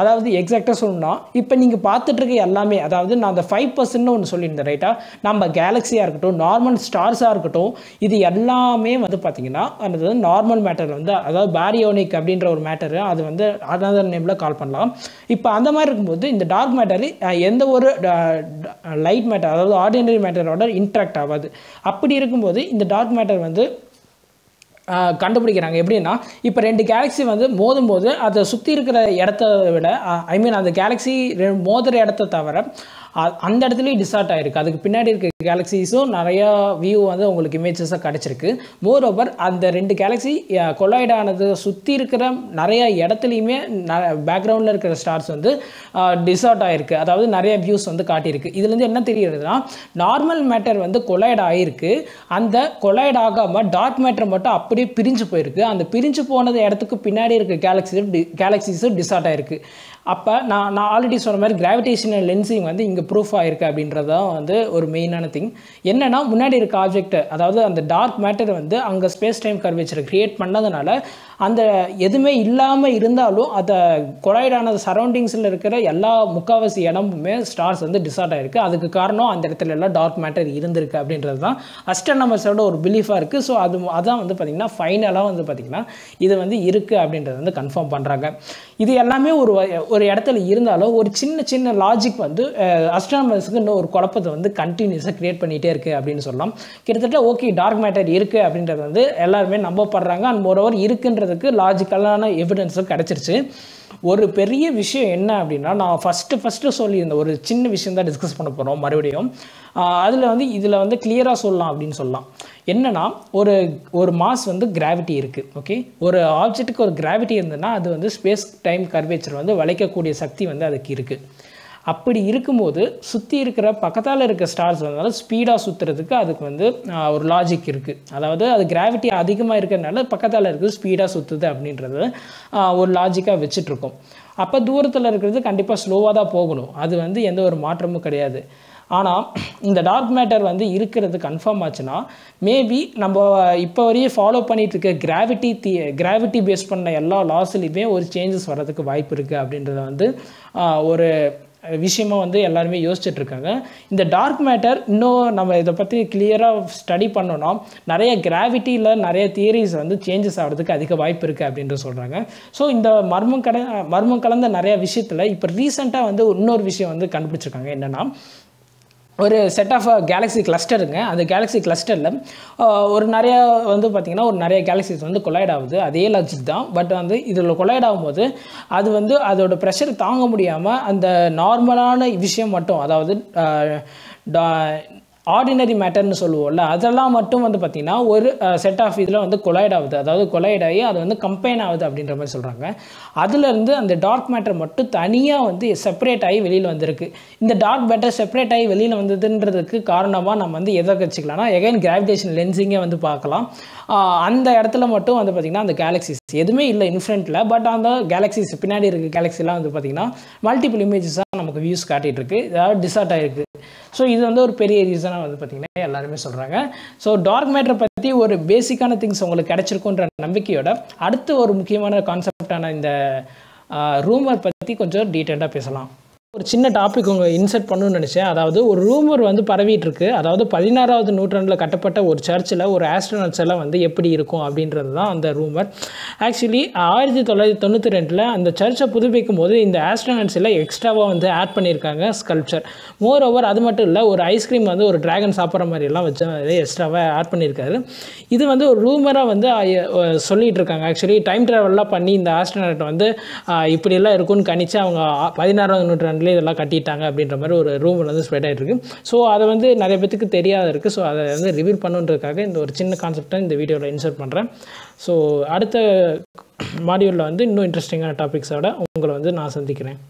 [SPEAKER 1] அதாவது எக்ஸாக்டாக சொல்லணும்னா, இப்போ நீங்கள் பார்த்துட்ருக்க எல்லாமே, அதாவது நான் அந்த 5% ஒன்று சொல்லியிருந்தேன், ரைட்டா? நம்ம கேலக்ஸியாக இருக்கட்டும், நார்மல் ஸ்டார்ஸாக இருக்கட்டும், இது எல்லாமே வந்து பார்த்திங்கன்னா அது நார்மல் மேட்டர் வந்து, அதாவது பாரியோனிக் அப்படின்ற ஒரு மேட்டரு, அது வந்து அனதர் நேமில் கால் பண்ணலாம். இப்போ அந்த மாதிரி இருக்கும்போது இந்த டார்க் மேட்டர் எந்த ஒரு லைட் மேட்டர், அதாவது ஆர்டினரி மேட்டரோட இன்ட்ராக்ட் ஆகாது. அப்படி இருக்கும்போது இந்த டார்க் மேட்டர் வந்து கண்டுபிடிக்கிறாங்க. எப்படின்னா, இப்போ 2 கேலக்ஸி வந்து மோதும்போது அதை சுற்றி இருக்கிற இடத்த விட, அந்த கேலக்ஸி மோதுற இடத்த தவிர அந்த இடத்துலையும் டிஸார்ட் ஆகிருக்கு. அதுக்கு பின்னாடி இருக்க கேலக்ஸிஸும் நிறையா வியூ வந்து உங்களுக்கு இமேஜஸாக கிடச்சிருக்கு. மோர் ஓவர் அந்த 2 கேலக்ஸி கொலைட் ஆனது சுற்றி இருக்கிற நிறையா இடத்துலையுமே பேக்ரவுண்டில் இருக்கிற ஸ்டார்ஸ் வந்து டிஸார்ட் ஆகிருக்கு, அதாவது நிறைய வியூஸ் வந்து காட்டியிருக்கு. இதுலேருந்து என்ன தெரிகிறதுனா, நார்மல் மேட்டர் வந்து கொலைட் ஆகிருக்கு, அந்த கொலைட் ஆகாமல் டார்க் மேட்டர் மட்டும் அப்படியே பிரிஞ்சு போயிருக்கு. அந்த பிரிஞ்சு போனது இடத்துக்கு பின்னாடி இருக்க கேலக்ஸிஸும் டிஸார்ட் ஆகிருக்கு. அப்போ நான் ஆல்ரெடி சொன்ன மாதிரி கிராவிடேஷனல் லென்சிங் வந்து இங்கே ப்ரூஃப் ஆகிருக்கு அப்படின்றதான் வந்து ஒரு மெயினான திங். என்னென்னா, முன்னாடி இருக்க ஆப்ஜெக்ட், அதாவது அந்த டார்க் மேட்டர் வந்து அங்கே ஸ்பேஸ் டைம் கர்வேச்சரை க்ரியேட் பண்ணதுனால அந்த எதுவுமே இல்லாமல் இருந்தாலும் அதை கொலைடான சரௌண்டிங்ஸில் இருக்கிற எல்லா முக்கால்வாசி இடமுமே ஸ்டார்ஸ் வந்து டிஸார்ட் ஆகிருக்கு. அதுக்கு காரணம் அந்த இடத்துல எல்லாம் டார்க் மேட்டர் இருந்திருக்கு அப்படின்றது தான் அஸ்ட்ரானமர்ஸோட ஒரு பிலீஃபாக இருக்குது. ஸோ அதான் வந்து பார்த்திங்கன்னா ஃபைனலாக வந்து பார்த்திங்கன்னா இது வந்து இருக்குது அப்படின்றத வந்து கன்ஃபார்ம் பண்ணுறாங்க. இது எல்லாமே ஒரு இடத்துல இருந்தாலும் ஒரு சின்ன லாஜிக் வந்து அஸ்ட்ரானமர்ஸுக்கு இன்னும் ஒரு குழப்பத்தை வந்து கண்டினியூஸாக க்ரியேட் பண்ணிகிட்டே இருக்குது அப்படின்னு சொல்லலாம். கிட்டத்தட்ட ஓகே, டார்க் மேட்டர் இருக்குது அப்படின்றது வந்து எல்லாருமே நம்பப்படுறாங்க. அண்ட் மோரோவர் இருக்குன்றதுக்கு லாஜிக்கலான எவிடன்ஸும் கிடச்சிருச்சு. ஒரு பெரிய விஷயம் என்ன அப்படின்னா, நான் ஃபஸ்ட்டு சொல்லியிருந்த ஒரு சின்ன விஷயம் தான் டிஸ்கஸ் பண்ண போகிறோம் மறுபடியும். இதில் வந்து கிளியராக சொல்லலாம் அப்படின்னு சொல்லலாம். என்னென்னா, ஒரு மாஸ் வந்து கிராவிட்டி இருக்குது. ஓகே, ஒரு ஆப்ஜெக்ட்டுக்கு ஒரு கிராவிட்டி இருந்ததுன்னா அது வந்து ஸ்பேஸ் டைம் கர்வேச்சர் வந்து வளைக்கக்கூடிய சக்தி வந்து அதுக்கு இருக்குது. அப்படி இருக்கும்போது சுற்றி இருக்கிற பக்கத்தால் இருக்க ஸ்டார்ஸ் வந்தாலும் ஸ்பீடாக சுற்றுறதுக்கு அதுக்கு வந்து ஒரு லாஜிக் இருக்குது. அதாவது அது கிராவிட்டி அதிகமாக இருக்கிறதுனால பக்கத்தால் இருக்கிறது ஸ்பீடாக சுற்றுது அப்படின்றது ஒரு லாஜிக்காக வச்சுட்ருக்கோம். அப்போ தூரத்தில் இருக்கிறது கண்டிப்பாக ஸ்லோவாக தான் போகணும், அது வந்து எந்த ஒரு மாற்றமும் கிடையாது. ஆனால் இந்த டார்க் மேட்டர் வந்து இருக்கிறது கன்ஃபார்ம் ஆச்சுன்னா, மேபி நம்ம இப்போ வரையும் ஃபாலோ பண்ணிகிட்டு இருக்க கிராவிட்டி பேஸ் பண்ண எல்லா லாஸ்லையுமே ஒரு சேஞ்சஸ் வர்றதுக்கு வாய்ப்பு இருக்குது அப்படின்றத வந்து ஒரு விஷயமா வந்து எல்லாருமே யோசிச்சுட்ருக்காங்க. இந்த டார்க் மேட்டர் இன்னும் நம்ம இதை பற்றி கிளியராக ஸ்டடி பண்ணோன்னா நிறைய கிராவிட்டியில் நிறைய தியரிஸ் வந்து சேஞ்சஸ் ஆகிறதுக்கு அதிக வாய்ப்பு இருக்குது அப்படின்ற சொல்கிறாங்க. ஸோ இந்த மர்மம் கலந்த நிறைய விஷயத்தில் இப்போ ரீசெண்டாக வந்து இன்னொரு விஷயம் வந்து கண்டுபிடிச்சிருக்காங்க. என்னென்னா, ஒரு செட் ஆஃப் கேலக்ஸி கிளஸ்டருங்க. அந்த கேலக்ஸி கிளஸ்டரில் ஒரு நிறையா வந்து பார்த்திங்கன்னா ஒரு நிறைய கேலக்ஸிஸ் வந்து கொலைட் ஆகுது. அதே லாஜிக் தான். பட் வந்து இதில் கொலைட் ஆகும்போது அது வந்து அதோட ப்ரெஷர் தாங்க முடியாமல் அந்த நார்மலான விஷயம் மட்டும், அதாவது ஆர்டினரி மேட்டர்னு சொல்லுவோம்ல, அதெல்லாம் மட்டும் வந்து பார்த்திங்கன்னா ஒரு செட் ஆஃப் இதில் வந்து கொலைட் ஆகுது. அதாவது கொலைட் ஆகி அது வந்து கம்பைன் ஆகுது அப்படின்ற மாதிரி சொல்கிறாங்க. அதுலேருந்து அந்த டார்க் மேட்டர் மட்டும் தனியாக வந்து செப்பரேட் ஆகி வெளியில் வந்திருக்கு. இந்த டார்க் மேட்டர் செப்பரேட் ஆகி வெளியில் வந்ததுன்றதுக்கு காரணமாக நம்ம வந்து எதை வச்சுக்கலாம்னா, எகைன் கிராவிடேஷன் லென்ஸிங்கே வந்து பார்க்கலாம். அந்த இடத்துல மட்டும் வந்து பார்த்திங்கன்னா அந்த கேலக்ஸிஸ் எதுவுமே இல்லை இன்ஃப்ரண்ட்டில். பட் அந்த கேலக்ஸிஸ் பின்னாடி இருக்க கேலக்ஸிலாம் வந்து பார்த்திங்கன்னா மல்டிபிள் இமேஜஸாக நமக்கு வியூஸ் காட்டிகிட்டு இருக்கு. அதாவது டிசார்ட் ஆகிருக்கு. ஸோ இது வந்து ஒரு பெரிய ரீசனாக வந்து பார்த்திங்கன்னா எல்லாருமே சொல்கிறாங்க. ஸோ டார்க் மேட்டரை பற்றி ஒரு பேசிக்கான திங்ஸ் உங்களுக்கு கிடச்சிருக்குன்ற நம்பிக்கையோட அடுத்து ஒரு முக்கியமான கான்செப்டான இந்த ரூமர் பற்றி கொஞ்சம் டீட்டெயிலாக பேசலாம். ஒரு சின்ன டாபிக் உங்கள் இன்சர்ட் பண்ணணும்னு நினச்சேன். அதாவது ஒரு ரூமர் வந்து பரவிட்டு இருக்கு. அதாவது 16வது நூற்றாண்டில் கட்டப்பட்ட ஒரு சர்ச்சில் ஒரு ஆஸ்ட்ரோனட்ஸ் எல்லாம் வந்து எப்படி இருக்கும் அப்படின்றது தான் அந்த ரூமர். ஆக்சுவலி 1992 அந்த சர்ச்சை புதுப்பிக்கும் போது இந்த ஆஸ்ட்ரோனட்ஸ் எல்லாம் எக்ஸ்ட்ராவாக வந்து ஆட் பண்ணியிருக்காங்க ஸ்கல்ப்சர். மோர் ஓவர் அது மட்டும் இல்லை, ஒரு ஐஸ்கிரீம் வந்து ஒரு டிராகன் சாப்பிட்ற மாதிரிலாம் வச்சு எக்ஸ்ட்ராவாக ஆட் பண்ணியிருக்காரு. இது வந்து ஒரு ரூமராக வந்து சொல்லிகிட்டு இருக்காங்க. ஆக்சுவலி டைம் ட்ராவல்லாம் பண்ணி இந்த ஆஸ்ட்ரோனட் வந்து இப்படியெல்லாம் இருக்கும்னு கணிச்சு அவங்க 16வது நூற்றாண்டு இதெல்லாம் கட்டிட்டாங்க அப்படின்ற மாதிரி ஒரு ரூமர் வந்து ஸ்ப்ரெட் ஆகிட்டு இருக்கு. ஸோ அதை வந்து நிறைய பேத்துக்கு தெரியாத இருக்குது. ஸோ அதை வந்து ரிவீல் பண்ணுன்றதுக்காக இந்த ஒரு சின்ன கான்செப்டை இந்த வீடியோவில் இன்சர்ட் பண்ணுறேன். ஸோ அடுத்த மாடியூலில் வந்து இன்னும் இன்ட்ரெஸ்டிங்கான டாபிக்ஸோட உங்களை வந்து நான் சந்திக்கிறேன்.